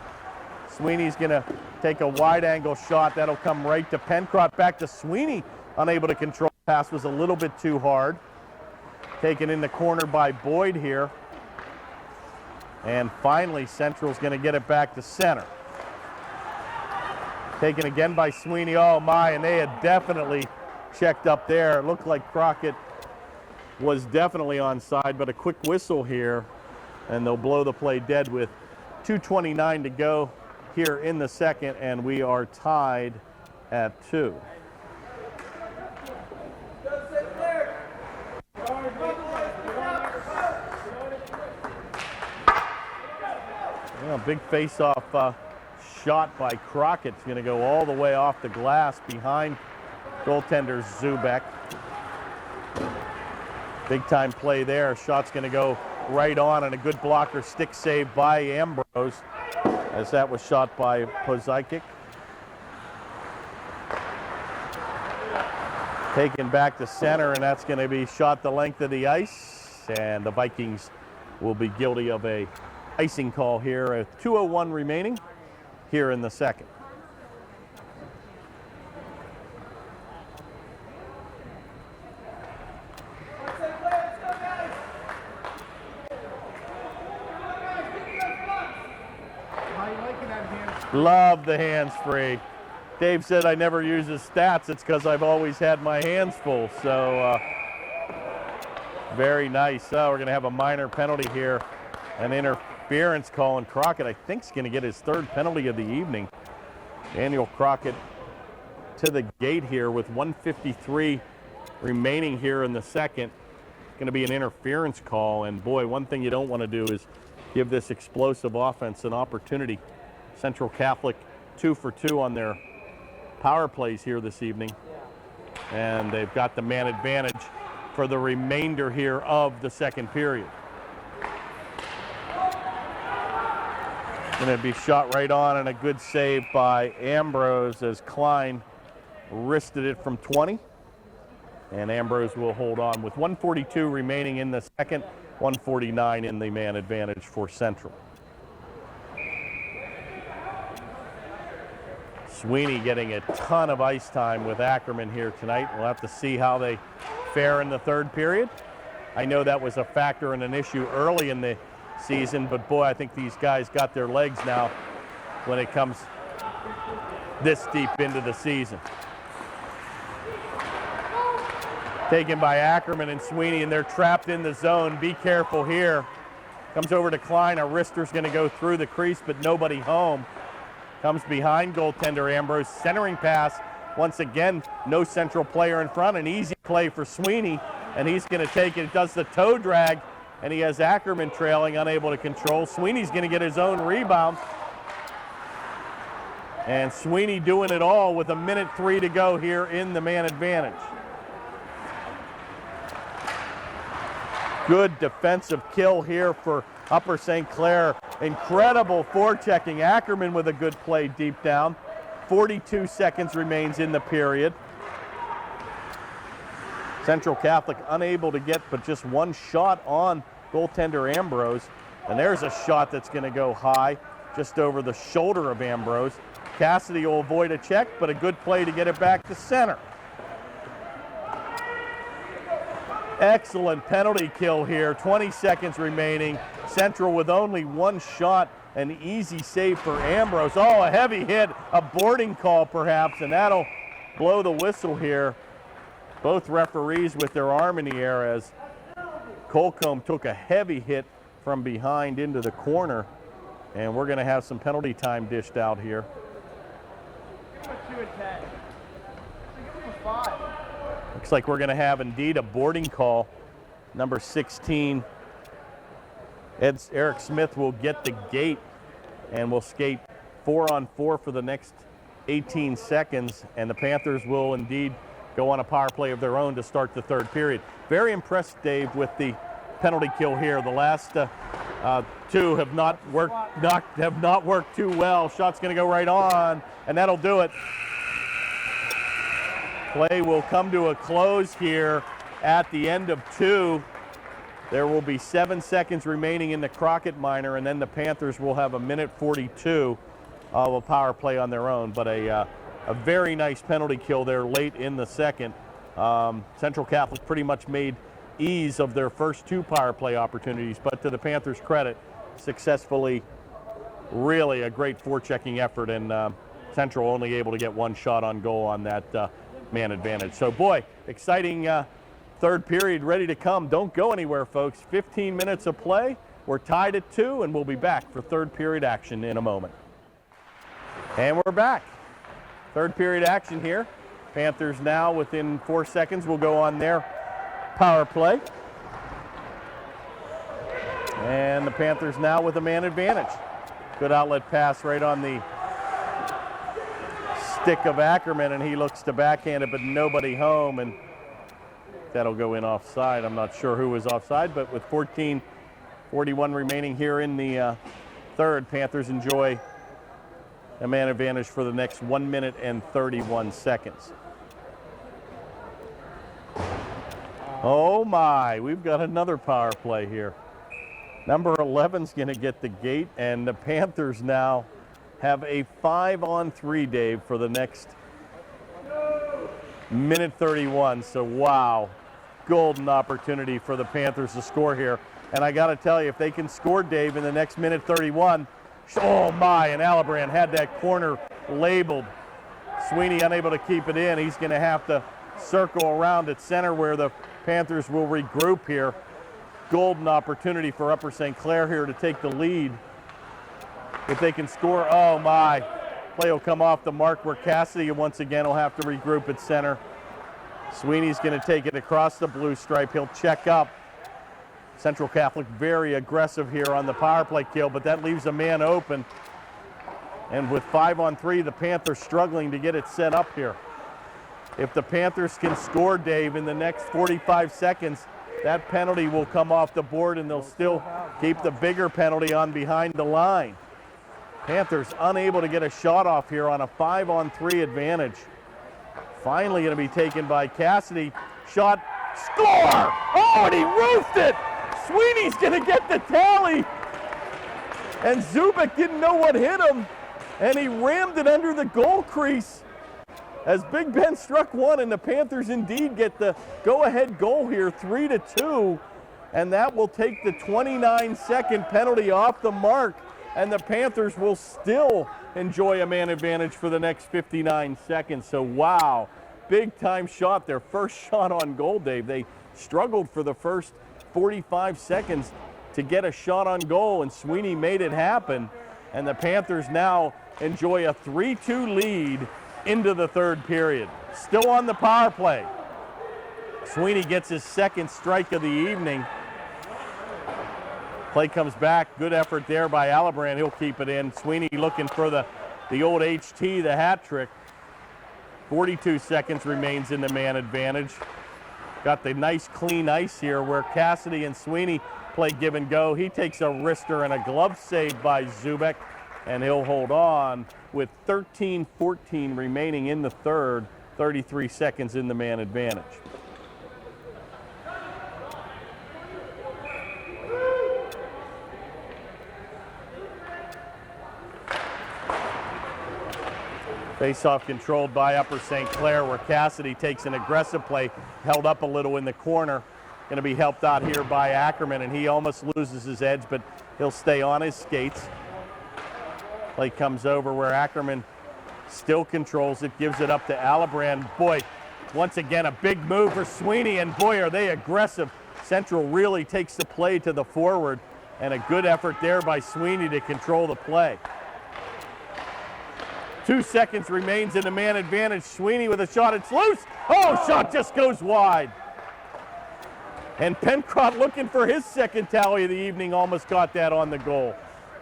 Sweeney's going to take a wide-angle shot. That'll come right to Pencroft. Back to Sweeney, unable to control. Pass was a little bit too hard. Taken in the corner by Boyd here. And finally, Central's going to get it back to center. Taken again by Sweeney. Oh my, and they had definitely checked up there. It looked like Crockett was definitely onside, but a quick whistle here, and they'll blow the play dead with 2:29 to go here in the second, and we are tied at 2. Yeah, big face-off shot by Crockett. It's going to go all the way off the glass behind goaltender Zubek. Big time play there. Shot's going to go right on, and a good blocker stick save by Ambrose, as that was shot by Pozaikic. Taken back to center, and that's going to be shot the length of the ice, and the Vikings will be guilty of a icing call here with 2:01 remaining here in the second. Love the hands free. Dave said I never use his stats. It's because I've always had my hands full. So very nice. We're going to have a minor penalty here. An interference call, and Crockett, I think, is going to get his 3rd penalty of the evening. Daniel Crockett to the gate here with 1:53 remaining here in the second. It's going to be an interference call, and boy, one thing you don't want to do is give this explosive offense an opportunity. Central Catholic 2 for 2 on their power plays here this evening, and they've got the man advantage for the remainder here of the second period. Going to be shot right on, and a good save by Ambrose as Klein wristed it from 20. And Ambrose will hold on with 1:42 remaining in the second, 1:49 in the man advantage for Central. Sweeney getting a ton of ice time with Ackerman here tonight. We'll have to see how they fare in the third period. I know that was a factor and an issue early in the season, but boy, I think these guys got their legs now when it comes this deep into the season. Taken by Ackerman and Sweeney, and they're trapped in the zone. Be careful here. Comes over to Klein. A wrister's going to go through the crease, but nobody home. Comes behind goaltender Ambrose. Centering pass. Once again, no Central player in front. An easy play for Sweeney, and he's going to take it. It does the toe drag, and he has Ackerman trailing, unable to control. Sweeney's going to get his own rebound. And Sweeney doing it all with 1:03 to go here in the man advantage. Good defensive kill here for Upper St. Clair. Incredible forechecking. Ackerman with a good play deep down. 42 seconds remains in the period. Central Catholic unable to get but just one shot on goaltender Ambrose. And there's a shot that's going to go high, just over the shoulder of Ambrose. Cassidy will avoid a check, but a good play to get it back to center. Excellent penalty kill here, 20 seconds remaining. Central with only one shot, an easy save for Ambrose. Oh, a heavy hit, a boarding call perhaps, and that'll blow the whistle here. Both referees with their arm in the air as Colcomb took a heavy hit from behind into the corner, and we're going to have some penalty time dished out here. Looks like we're going to have indeed a boarding call. Number 16, Eric Smith will get the gate and will skate 4-on-4 for the next 18 seconds, and the Panthers will indeed go on a power play of their own to start the third period. Very impressed, Dave, with the penalty kill here. The last two have not worked too well. Shot's going to go right on, and that'll do it. Play will come to a close here at the end of 2. There will be 7 seconds remaining in the Crockett Minor, and then the Panthers will have 1:42 of a power play on their own. But a very nice penalty kill there late in the second. Central Catholic pretty much made ease of their first 2 power play opportunities, but to the Panthers' credit, successfully, really a great forechecking effort, and Central only able to get one shot on goal on that man advantage. So boy, exciting third period ready to come. Don't go anywhere, folks. 15 minutes of play. We're tied at 2, and we'll be back for third period action in a moment. And we're back. Third period action here. Panthers now within 4 seconds will go on their power play. And the Panthers now with a man advantage. Good outlet pass right on the stick of Ackerman, and he looks to backhand it, but nobody home, and that'll go in offside. I'm not sure who was offside, but with 14:41 remaining here in the third, Panthers enjoy a man advantage for the next 1 minute and 31 seconds. Oh my, we've got another power play here. Number 11's going to get the gate, and the Panthers now have a 5-on-3, Dave, for the next minute 31. So wow, golden opportunity for the Panthers to score here. And I got to tell you, if they can score, Dave, in the next minute 31, oh my, and Alibrand had that corner labeled. Sweeney unable to keep it in. He's going to have to circle around at center where the Panthers will regroup here. Golden opportunity for Upper St. Clair here to take the lead. If they can score, oh my. Play will come off the mark where Cassidy once again will have to regroup at center. Sweeney's going to take it across the blue stripe. He'll check up. Central Catholic very aggressive here on the power play kill, but that leaves a man open. And with 5-on-3, the Panthers struggling to get it set up here. If the Panthers can score, Dave, in the next 45 seconds, that penalty will come off the board, and they'll still keep the bigger penalty on behind the line. Panthers unable to get a shot off here on a 5-on-3 advantage. Finally going to be taken by Cassidy. Shot, score! Oh, and he roofed it! Sweeney's going to get the tally. And Zubik didn't know what hit him, and he rammed it under the goal crease as Big Ben struck one, and the Panthers indeed get the go-ahead goal here, 3-2, and that will take the 29-second penalty off the mark, and the Panthers will still enjoy a man advantage for the next 59 seconds. So wow, big-time shot, their first shot on goal, Dave. They struggled for the first 45 seconds to get a shot on goal, and Sweeney made it happen, and the Panthers now enjoy a 3-2 lead into the third period. Still on the power play. Sweeney gets his second strike of the evening. Play comes back. Good effort there by Alibrand. He'll keep it in. Sweeney looking for the old HT, the hat trick. 42 seconds remains in the man advantage. Got the nice clean ice here where Cassidy and Sweeney play give and go. He takes a wrister and a glove save by Zubik, and he'll hold on with 13:14 remaining in the third, 33 seconds in the man advantage. Face-off controlled by Upper St. Clair, where Cassidy takes an aggressive play, held up a little in the corner. Going to be helped out here by Ackerman, and he almost loses his edge, but he'll stay on his skates. Play comes over where Ackerman still controls it, gives it up to Alibrand. Boy, once again, a big move for Sweeney, and boy, are they aggressive. Central really takes the play to the forward, and a good effort there by Sweeney to control the play. 2 seconds remains in the man advantage. Sweeney with a shot, it's loose. Oh, shot just goes wide. And Pencrott, looking for his second tally of the evening, almost got that on the goal.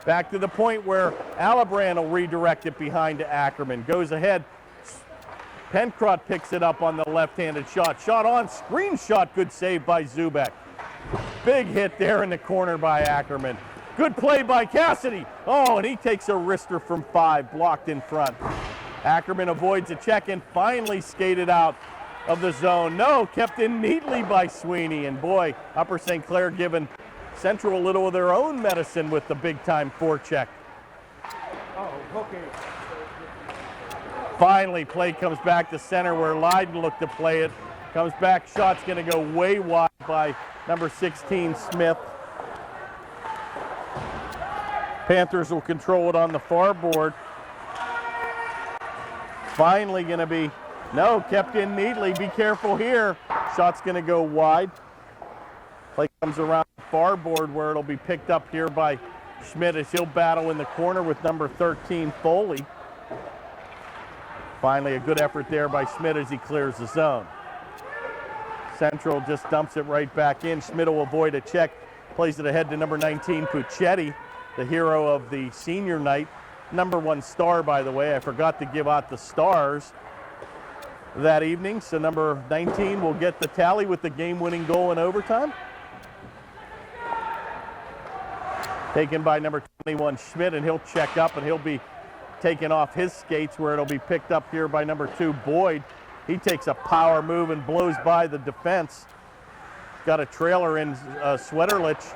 Back to the point where Alibrand will redirect it behind to Ackerman. Goes ahead. Pencrott picks it up on the left-handed shot. Shot on, screen shot, good save by Zubek. Big hit there in the corner by Ackerman. Good play by Cassidy. Oh, and he takes a wrister from 5, blocked in front. Ackerman avoids a check and finally skated out of the zone. No, kept in neatly by Sweeney. And boy, Upper St. Clair giving Central a little of their own medicine with the big-time forecheck. Oh, okay. Finally, play comes back to center where Leyden looked to play it. Comes back, shot's going to go way wide by number 16, Smith. Panthers will control it on the far board. Finally going to be, no, kept in neatly. Be careful here. Shot's going to go wide. Play comes around the far board where it'll be picked up here by Schmidt as he'll battle in the corner with number 13, Foley. Finally, a good effort there by Schmidt as he clears the zone. Central just dumps it right back in. Schmidt will avoid a check. Plays it ahead to number 19, Puccetti, the hero of the senior night. Number 1 star, by the way. I forgot to give out the stars that evening. So number 19 will get the tally with the game-winning goal in overtime. Taken by number 21, Schmidt, and he'll check up, and he'll be taken off his skates where it'll be picked up here by number 2, Boyd. He takes a power move and blows by the defense. Got a trailer in Sweterlich,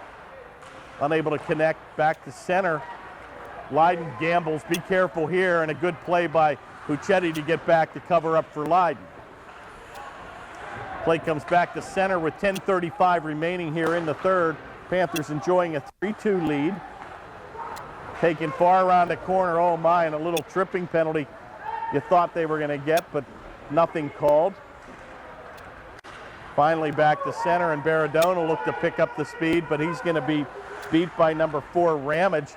unable to connect back to center. Leyden gambles, be careful here, and a good play by Puccetti to get back to cover up for Leyden. Play comes back to center with 10:35 remaining here in the third. Panthers enjoying a 3-2 lead. Taken far around the corner, oh my, and a little tripping penalty you thought they were going to get, but nothing called. Finally back to center, and Baradone will look to pick up the speed, but he's going to be beat by number 4, Ramage.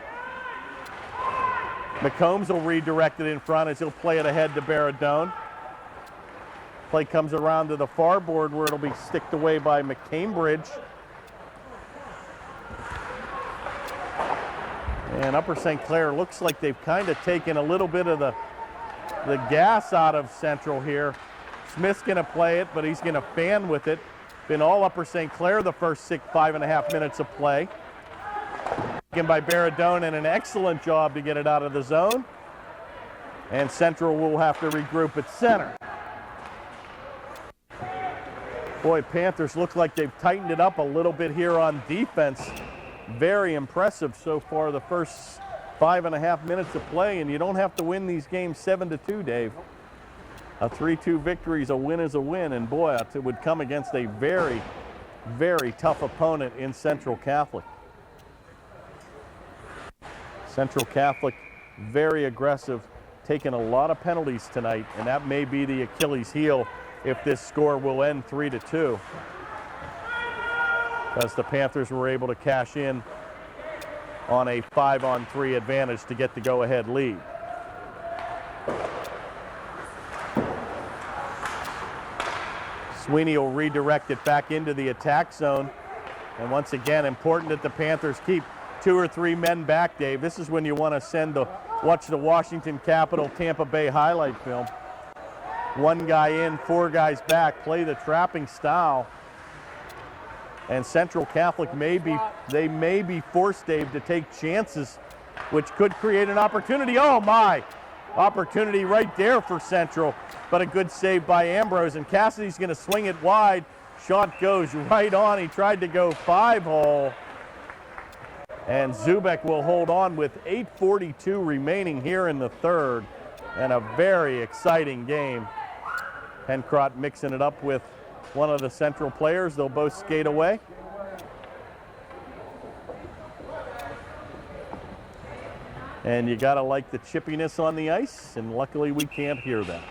McCombs will redirect it in front as he'll play it ahead to Baradone. Play comes around to the far board where it'll be sticked away by McCambridge. And Upper St. Clair looks like they've kind of taken a little bit of the gas out of Central here. Smith's going to play it, but he's going to fan with it. Been all Upper St. Clair the first 5.5 minutes of play. Taken by Baradone, and an excellent job to get it out of the zone. And Central will have to regroup at center. Boy, Panthers look like they've tightened it up a little bit here on defense. Very impressive so far the first 5.5 minutes of play, and you don't have to win these games 7-2, Dave. A 3-2 victory is a win, and boy, it would come against a very, very tough opponent in Central Catholic. Central Catholic, very aggressive, taking a lot of penalties tonight, and that may be the Achilles heel if this score will end 3-2. As the Panthers were able to cash in on a 5-on-3 advantage to get the go-ahead lead. Sweeney will redirect it back into the attack zone. And once again, important that the Panthers keep 2 or 3 men back, Dave. This is when you want to watch the Washington Capitol Tampa Bay highlight film. 1 guy in, 4 guys back, play the trapping style. And Central Catholic may be forced, Dave, to take chances, which could create an opportunity. Oh my! Opportunity right there for Central, but a good save by Ambrose, and Cassidy's going to swing it wide. Shot goes right on. He tried to go 5-hole, and Zubek will hold on with 8:42 remaining here in the third. and a very exciting game. Pencrott mixing it up with one of the Central players. They'll both skate away. And you gotta like the chippiness on the ice, and luckily we can't hear that.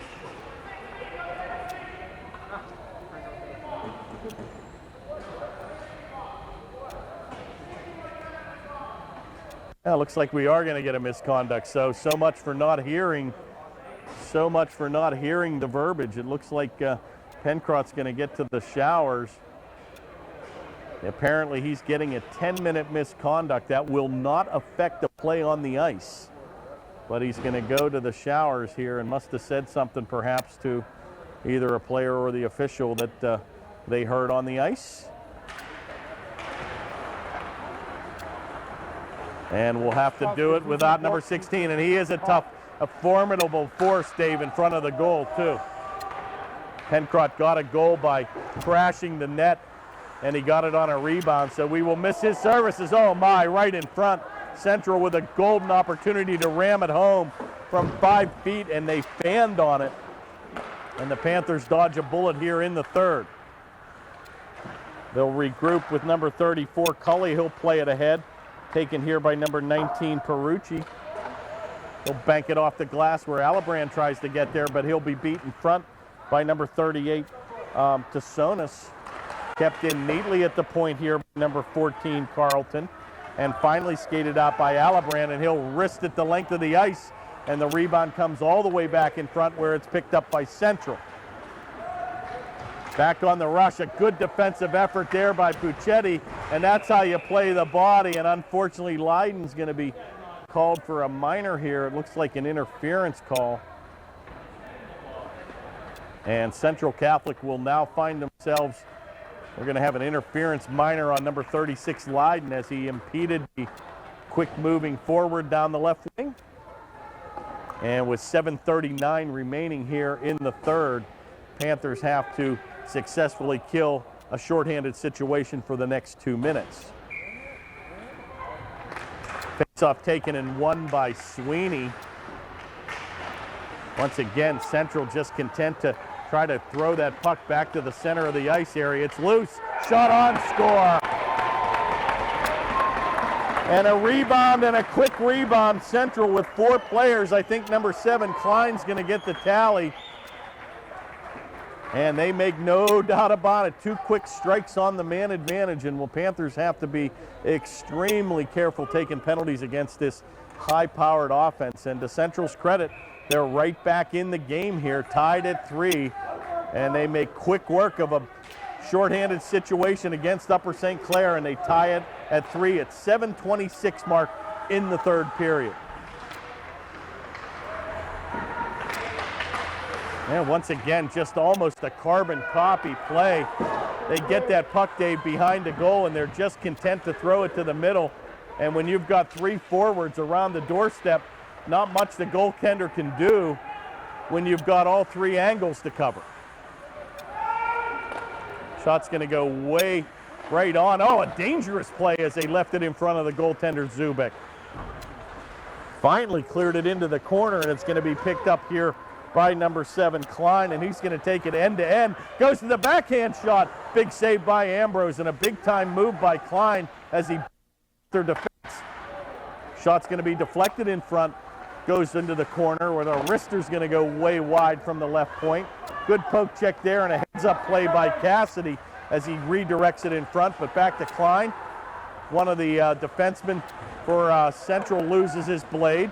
Well, looks like we are going to get a misconduct. So much for not hearing. So much for not hearing the verbiage. It looks like Pencrott's going to get to the showers. Apparently, he's getting a 10-minute misconduct. That will not affect the play on the ice. But he's going to go to the showers here and must have said something perhaps to either a player or the official that they heard on the ice. And we'll have to do it without number 16. And he is a formidable force, Dave, in front of the goal, too. Pencrott got a goal by crashing the net, and he got it on a rebound. So we will miss his services. Oh, my, right in front. Central with a golden opportunity to ram it home from 5 feet, and they fanned on it. And the Panthers dodge a bullet here in the third. They'll regroup with number 34, Cully. He'll play it ahead. Taken here by number 19, Perucci. He'll bank it off the glass where Alibrand tries to get there, but he'll be beat in front by number 38, Tasonis. Kept in neatly at the point here by number 14, Carlton. And finally skated out by Alibrand, and he'll wrist it the length of the ice, and the rebound comes all the way back in front where it's picked up by Central. Back on the rush, a good defensive effort there by Puccetti, and that's how you play the body. And unfortunately, Leyden's going to be called for a minor here. It looks like an interference call. And Central Catholic will now find themselves, we're going to have an interference minor on number 36, Leyden, as he impeded the quick moving forward down the left wing. And with 7:39 remaining here in the third, Panthers have to successfully kill a shorthanded situation for the next 2 minutes. Face-off taken and won by Sweeney. Once again, Central just content to try to throw that puck back to the center of the ice area. It's loose, shot on, score. And a rebound, and a quick rebound. Central with 4 players. I think number 7, Klein's going to get the tally. And they make no doubt about it. 2 quick strikes on the man advantage, and will Panthers have to be extremely careful taking penalties against this high-powered offense. And to Central's credit, they're right back in the game here, tied at 3, and they make quick work of a shorthanded situation against Upper St. Clair, and they tie it at 3 at 7:26 mark in the third period. And once again, just almost a carbon copy play. They get that puck, Dave, behind the goal, and they're just content to throw it to the middle. And when you've got 3 forwards around the doorstep, not much the goaltender can do when you've got all 3 angles to cover. Shot's going to go way right on. Oh, a dangerous play as they left it in front of the goaltender, Zubik. Finally cleared it into the corner, and it's going to be picked up here by number 7, Klein, and he's going to take it end to end. Goes to the backhand shot. Big save by Ambrose, and a big-time move by Klein as he their defense. Shot's going to be deflected in front. Goes into the corner where the wrister's going to go way wide from the left point. Good poke check there, and a heads-up play by Cassidy as he redirects it in front, but back to Klein. One of the defensemen for Central loses his blade.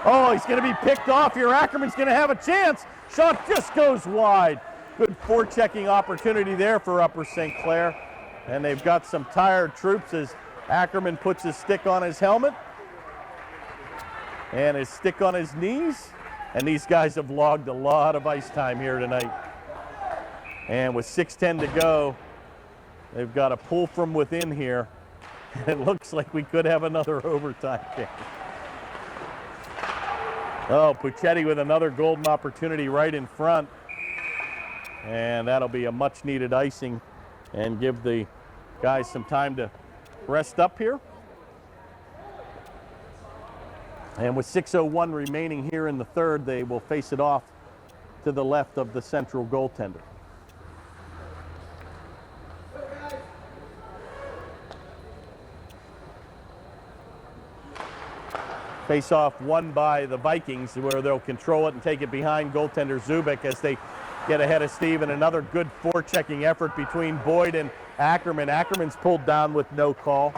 Oh, he's going to be picked off here. Ackerman's going to have a chance. Shot just goes wide. Good forechecking opportunity there for Upper St. Clair. And they've got some tired troops as Ackerman puts his stick on his helmet and his stick on his knees. And these guys have logged a lot of ice time here tonight. And with 6:10 to go, they've got a pull from within here. It looks like we could have another overtime game. Oh, Puccetti with another golden opportunity right in front. And that'll be a much needed icing and give the guys some time to rest up here. And with 6:01 remaining here in the third, they will face it off to the left of the Central goaltender. Face-off won by the Vikings, where they'll control it and take it behind goaltender Zubik as they get ahead of Steve. And another good forechecking effort between Boyd and Ackerman. Ackerman's pulled down with no call.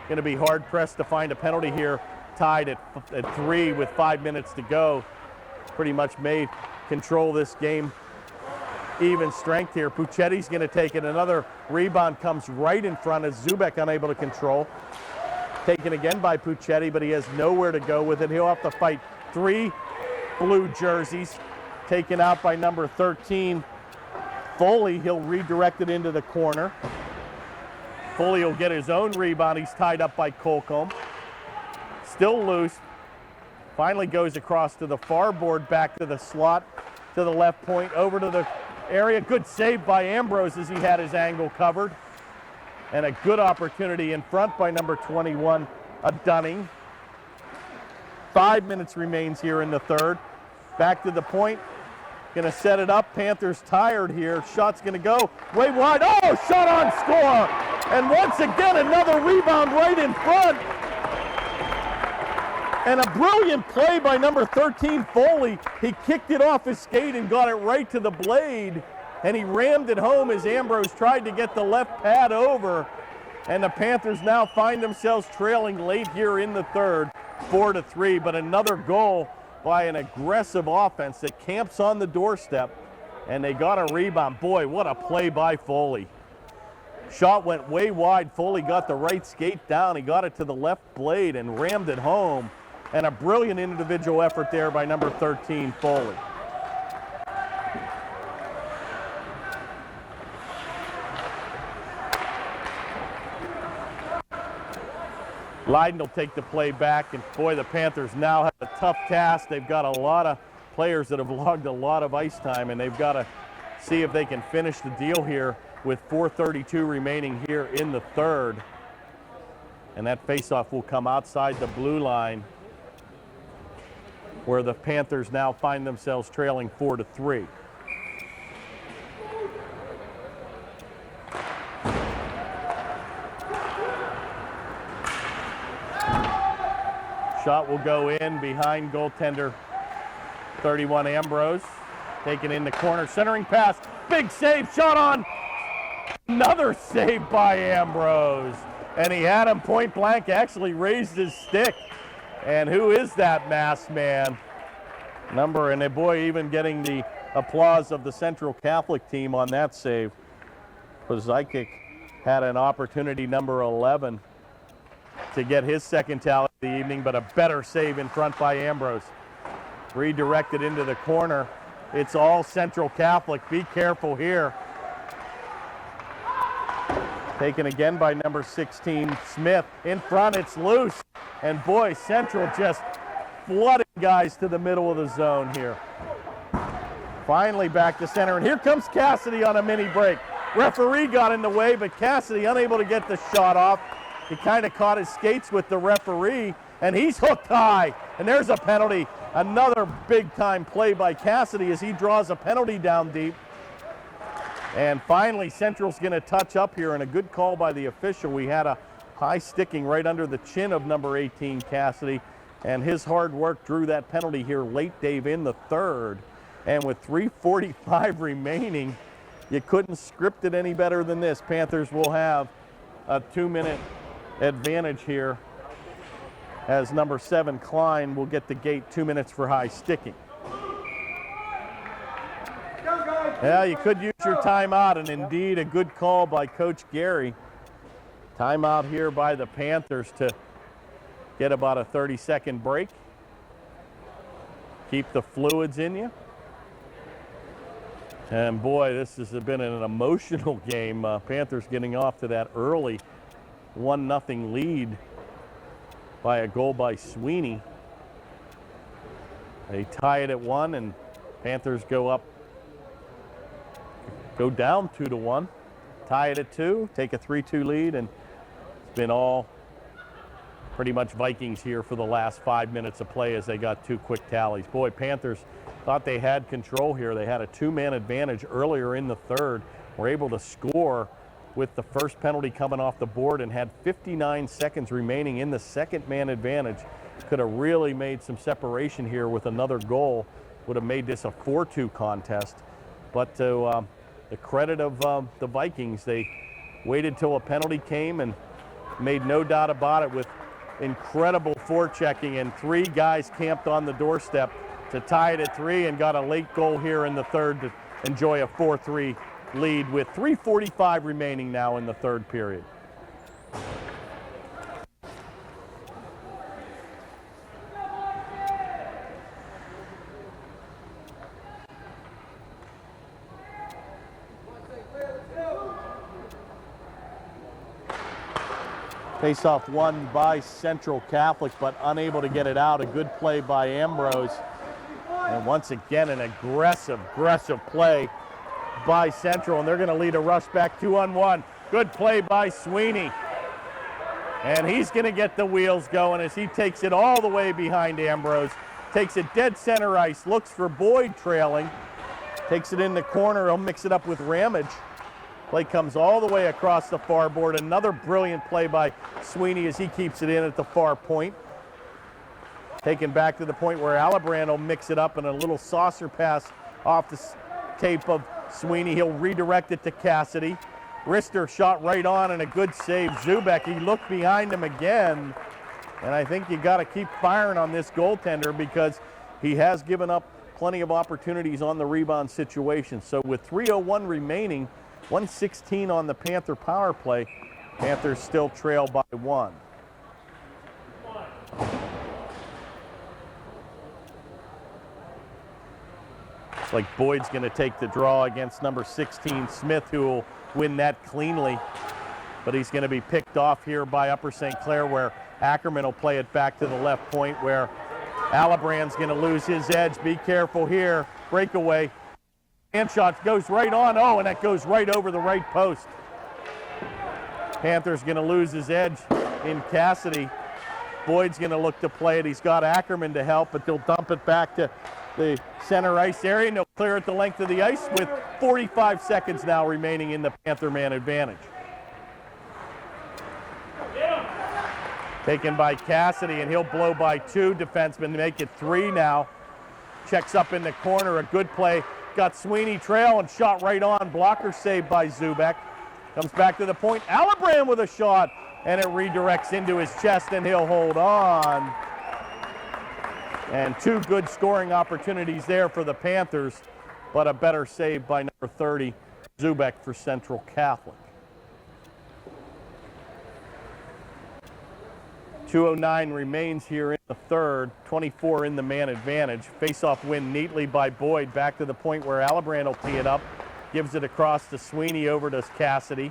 Going to be hard-pressed to find a penalty here, tied at 3 with 5 minutes to go. Pretty much may control this game. Even strength here. Puccetti's going to take it. Another rebound comes right in front as Zubik unable to control. Taken again by Puccetti, but he has nowhere to go with it. He'll have to fight 3 blue jerseys. Taken out by number 13, Foley. He'll redirect it into the corner. Foley will get his own rebound. He's tied up by Colcomb. Still loose. Finally goes across to the far board, back to the slot, to the left point, over to the area. Good save by Ambrose as he had his angle covered. And a good opportunity in front by number 21, Dunning. 5 minutes remains here in the third. Back to the point. Going to set it up. Panthers tired here. Shot's going to go way wide. Oh, shot on score. And once again, another rebound right in front. And a brilliant play by number 13, Foley. He kicked it off his skate and got it right to the blade. And he rammed it home as Ambrose tried to get the left pad over. And the Panthers now find themselves trailing late here in the third, 4-3. But another goal by an aggressive offense that camps on the doorstep. And they got a rebound. Boy, what a play by Foley. Shot went way wide. Foley got the right skate down. He got it to the left blade and rammed it home. And a brilliant individual effort there by number 13, Foley. Leiden will take the play back, and boy, the Panthers now have a tough task. They've got a lot of players that have logged a lot of ice time, and they've got to see if they can finish the deal here with 4:32 remaining here in the third. And that faceoff will come outside the blue line, where the Panthers now find themselves trailing 4-3. Shot will go in behind goaltender 31, Ambrose. Taken in the corner, centering pass, big save, shot on. Another save by Ambrose. And he had him point blank, actually raised his stick. And who is that masked man? And a boy, even getting the applause of the Central Catholic team on that save. Kozakic had an opportunity, number 11, to get his second tally of the evening, but a better save in front by Ambrose. Redirected into the corner. It's all Central Catholic. Be careful here. Taken again by number 16, Smith. In front, it's loose. And boy, Central just flooding guys to the middle of the zone here. Finally back to center, and here comes Cassidy on a mini break. Referee got in the way, but Cassidy unable to get the shot off. He kind of caught his skates with the referee, and he's hooked high. And there's a penalty. Another big-time play by Cassidy as he draws a penalty down deep. And finally, Central's going to touch up here, and a good call by the official. We had a high sticking right under the chin of number 18, Cassidy, and his hard work drew that penalty here late, Dave, in the third. And with 3:45 remaining, you couldn't script it any better than this. Panthers will have a 2-minute advantage here as number 7, Klein, will get the gate 2 minutes for high sticking. Yeah, you could use your timeout, and indeed a good call by Coach Gary. Timeout here by the Panthers to get about a 30-second break. Keep the fluids in you. And boy, this has been an emotional game. Panthers getting off to that early 1-0 lead by a goal by Sweeney. They tie it at 1, and Panthers go down 2-1, tie it at 2, take a 3-2 lead, and it's been all pretty much Vikings here for the last 5 minutes of play as they got 2 quick tallies. Boy, Panthers thought they had control here. They had a 2-man advantage earlier in the third, were able to score with the first penalty coming off the board and had 59 seconds remaining in the second man advantage. Could have really made some separation here with another goal. Would have made this a 4-2 contest. But to the credit of the Vikings, they waited till a penalty came and made no doubt about it with incredible forechecking, and 3 guys camped on the doorstep to tie it at 3 and got a late goal here in the third to enjoy a 4-3 lead with 3:45 remaining now in the third period. Face-off won by Central Catholic, but unable to get it out. A good play by Ambrose. And once again, an aggressive play by Central, and they're going to lead a rush back 2-on-1. Good play by Sweeney. And he's going to get the wheels going as he takes it all the way behind Ambrose. Takes it dead center ice, looks for Boyd trailing. Takes it in the corner, he'll mix it up with Ramage. Play comes all the way across the far board. Another brilliant play by Sweeney as he keeps it in at the far point. Taken back to the point where Alibrand will mix it up, and a little saucer pass off the tape of Sweeney. He'll redirect it to Cassidy. Rister shot right on, and a good save. Zubek, he looked behind him again. And I think you got to keep firing on this goaltender because he has given up plenty of opportunities on the rebound situation. So with 3:01 remaining, 1:16 on the Panther power play. Panthers still trail by 1. Looks like Boyd's going to take the draw against number 16, Smith, who will win that cleanly. But he's going to be picked off here by Upper St. Clair, where Ackerman will play it back to the left point, where Alibrand's going to lose his edge. Be careful here. Breakaway. Hand shot goes right on. Oh, and that goes right over the right post. Panthers going to lose his edge in Cassidy. Boyd's going to look to play it. He's got Ackerman to help, but they'll dump it back to the center ice area, and they'll clear it the length of the ice with 45 seconds now remaining in the Panther man advantage. Taken by Cassidy, and he'll blow by 2 defensemen to make it 3 now. Checks up in the corner, a good play. Got Sweeney trail and shot right on. Blocker saved by Zubek. Comes back to the point. Alibrand with a shot, and it redirects into his chest, and he'll hold on. And 2 good scoring opportunities there for the Panthers, but a better save by number 30, Zubek, for Central Catholic. 2:09 remains here in the third, 24 in the man advantage. Face-off win neatly by Boyd, back to the point where Alibrand will tee it up. Gives it across to Sweeney, over to Cassidy.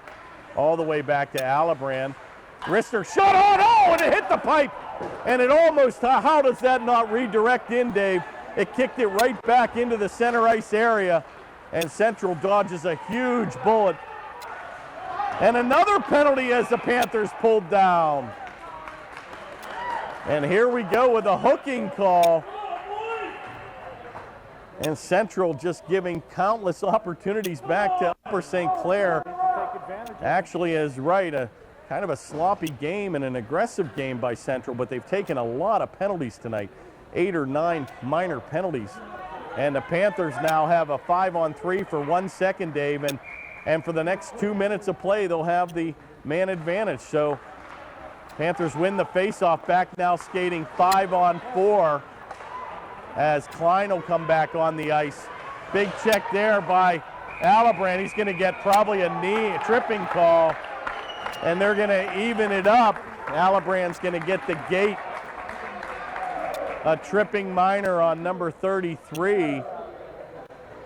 All the way back to Alibrand. Rister shot on, oh, and it hit the pipe. And it almost, how does that not redirect in, Dave? It kicked it right back into the center ice area, and Central dodges a huge bullet. And another penalty as the Panthers pulled down. And here we go with a hooking call. And Central just giving countless opportunities back to Upper St. Clair. Actually is right, a kind of a sloppy game and an aggressive game by Central, but they've taken a lot of penalties tonight. 8 or 9 minor penalties. And the Panthers now have a 5-on-3 for 1 second, Dave, and for the next 2 minutes of play, they'll have the man advantage. So Panthers win the faceoff, back now skating 5-on-4 as Klein will come back on the ice. Big check there by Alibrand. He's going to get probably a tripping call, and they're going to even it up. Alibrand's going to get the gate. A tripping minor on number 33,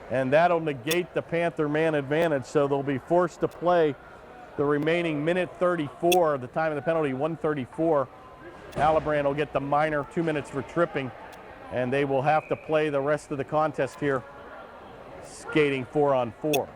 and that'll negate the Panther man advantage, so they'll be forced to play the remaining minute 34, the time of the penalty, 1:34. Alibrand will get the minor, 2 minutes for tripping, and they will have to play the rest of the contest here, skating 4-on-4.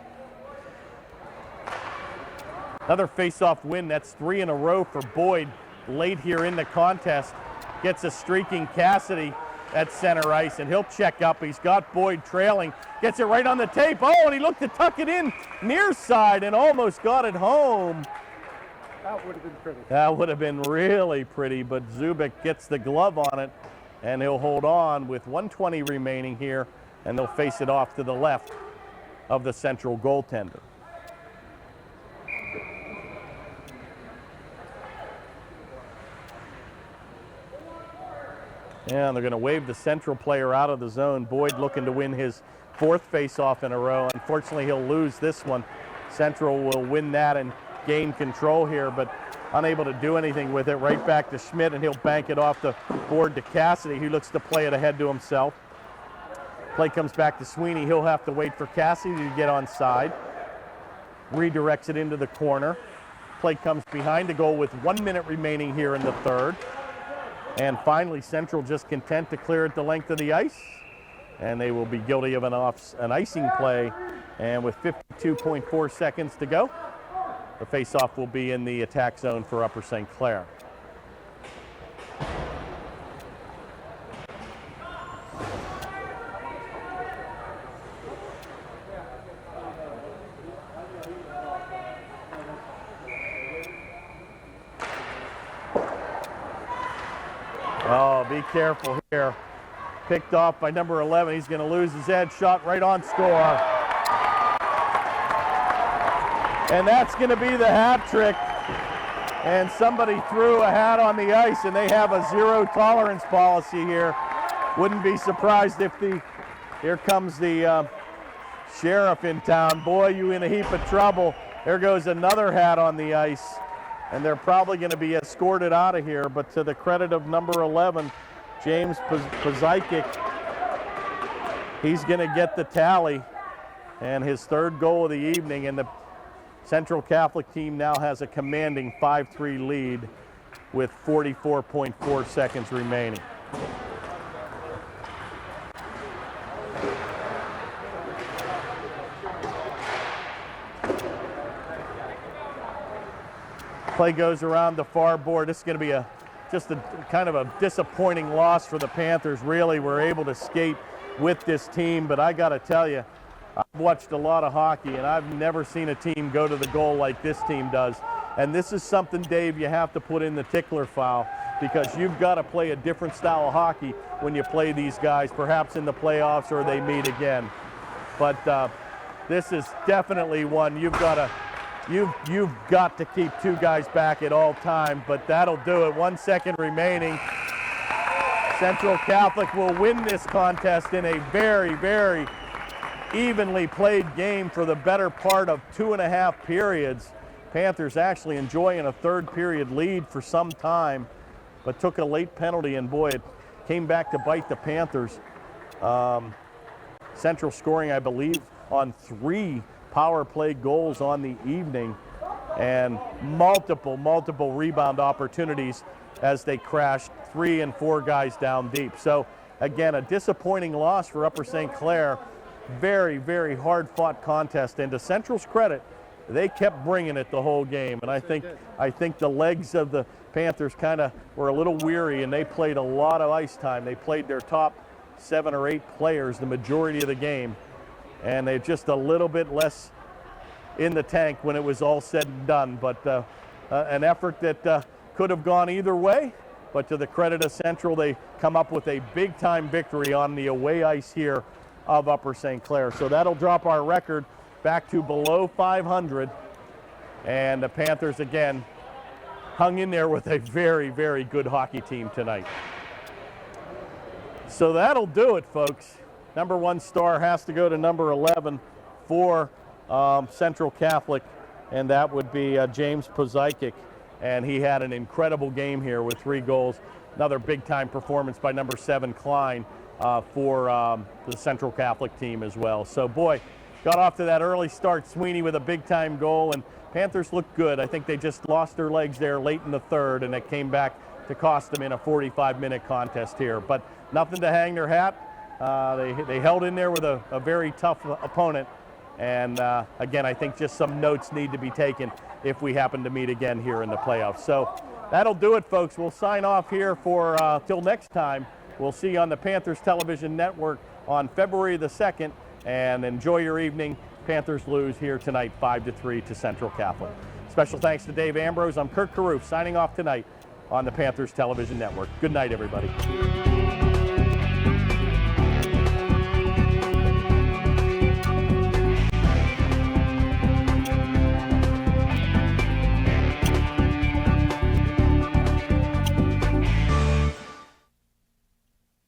Another face-off win, that's 3 in a row for Boyd. late here in the contest. Gets a streaking Cassidy at center ice, and he'll check up. He's got Boyd trailing. Gets it right on the tape. Oh, and he looked to tuck it in near side and almost got it home. That would have been pretty. That would have been really pretty, but Zubik gets the glove on it, and he'll hold on with 1:20 remaining here, and they'll face it off to the left of the Central goaltender. And they're going to wave the Central player out of the zone. Boyd looking to win his 4th face-off in a row. Unfortunately, he'll lose this one. Central will win that and gain control here, but unable to do anything with it. Right back to Schmidt, and he'll bank it off the board to Cassidy, who looks to play it ahead to himself. Play comes back to Sweeney. He'll have to wait for Cassidy to get on side. Redirects it into the corner. Play comes behind the goal with 1 minute remaining here in the third. And finally, Central just content to clear it the length of the ice. And they will be guilty of an icing play. And with 52.4 seconds to go, the face-off will be in the attack zone for Upper St. Clair. Oh, be careful here. Picked off by number 11. He's going to lose his edge. Shot right on score. And that's going to be the hat trick. And somebody threw a hat on the ice, and they have a zero tolerance policy here. Wouldn't be surprised if here comes the sheriff in town. Boy, you in a heap of trouble. There goes another hat on the ice. And they're probably going to be escorted out of here, but to the credit of number 11, James Pazikic, he's going to get the tally and his 3rd goal of the evening, and the Central Catholic team now has a commanding 5-3 lead with 44.4 seconds remaining. Play goes around the far board. This is going to be just a kind of a disappointing loss for the Panthers. Really, we're able to skate with this team, but I got to tell you, I've watched a lot of hockey, and I've never seen a team go to the goal like this team does. And this is something, Dave, you have to put in the tickler file, because you've got to play a different style of hockey when you play these guys, perhaps in the playoffs or they meet again. But this is definitely one you've got to keep 2 guys back at all time, but that'll do it. 1 second remaining. Central Catholic will win this contest in a very, very evenly played game for the better part of 2.5 periods. Panthers actually enjoying a 3rd period lead for some time, but took a late penalty, and boy, it came back to bite the Panthers. Central scoring, I believe, on 3 power play goals on the evening, and multiple rebound opportunities as they crashed 3 and 4 guys down deep. So again, a disappointing loss for Upper St. Clair. Very, very hard-fought contest, and to Central's credit, they kept bringing it the whole game. And I think the legs of the Panthers kind of were a little weary, and they played a lot of ice time. They played their top 7 or 8 players the majority of the game, and they're just a little bit less in the tank when it was all said and done. But an effort that could have gone either way, but to the credit of Central, they come up with a big-time victory on the away ice here of Upper St. Clair. So that'll drop our record back to below 500, and the Panthers again hung in there with a very, very good hockey team tonight. So that'll do it, folks. Number 1 star has to go to number 11 for Central Catholic, and that would be James Pazikic, and he had an incredible game here with 3 goals. Another big-time performance by number 7 Klein for the Central Catholic team as well. So boy, got off to that early start. Sweeney with a big-time goal, and Panthers looked good. I think they just lost their legs there late in the third, and it came back to cost them in a 45-minute contest here. But nothing to hang their hat. They held in there with a very tough opponent. And again, I think just some notes need to be taken if we happen to meet again here in the playoffs. So That'll do it, folks. We'll sign off here for till next time. We'll see you on the Panthers Television Network on February the 2nd, and enjoy your evening. Panthers lose here tonight 5-3 to Central Catholic. Special thanks to Dave Ambrose. I'm Kurt Carruth signing off tonight on the Panthers Television Network. Good night, everybody.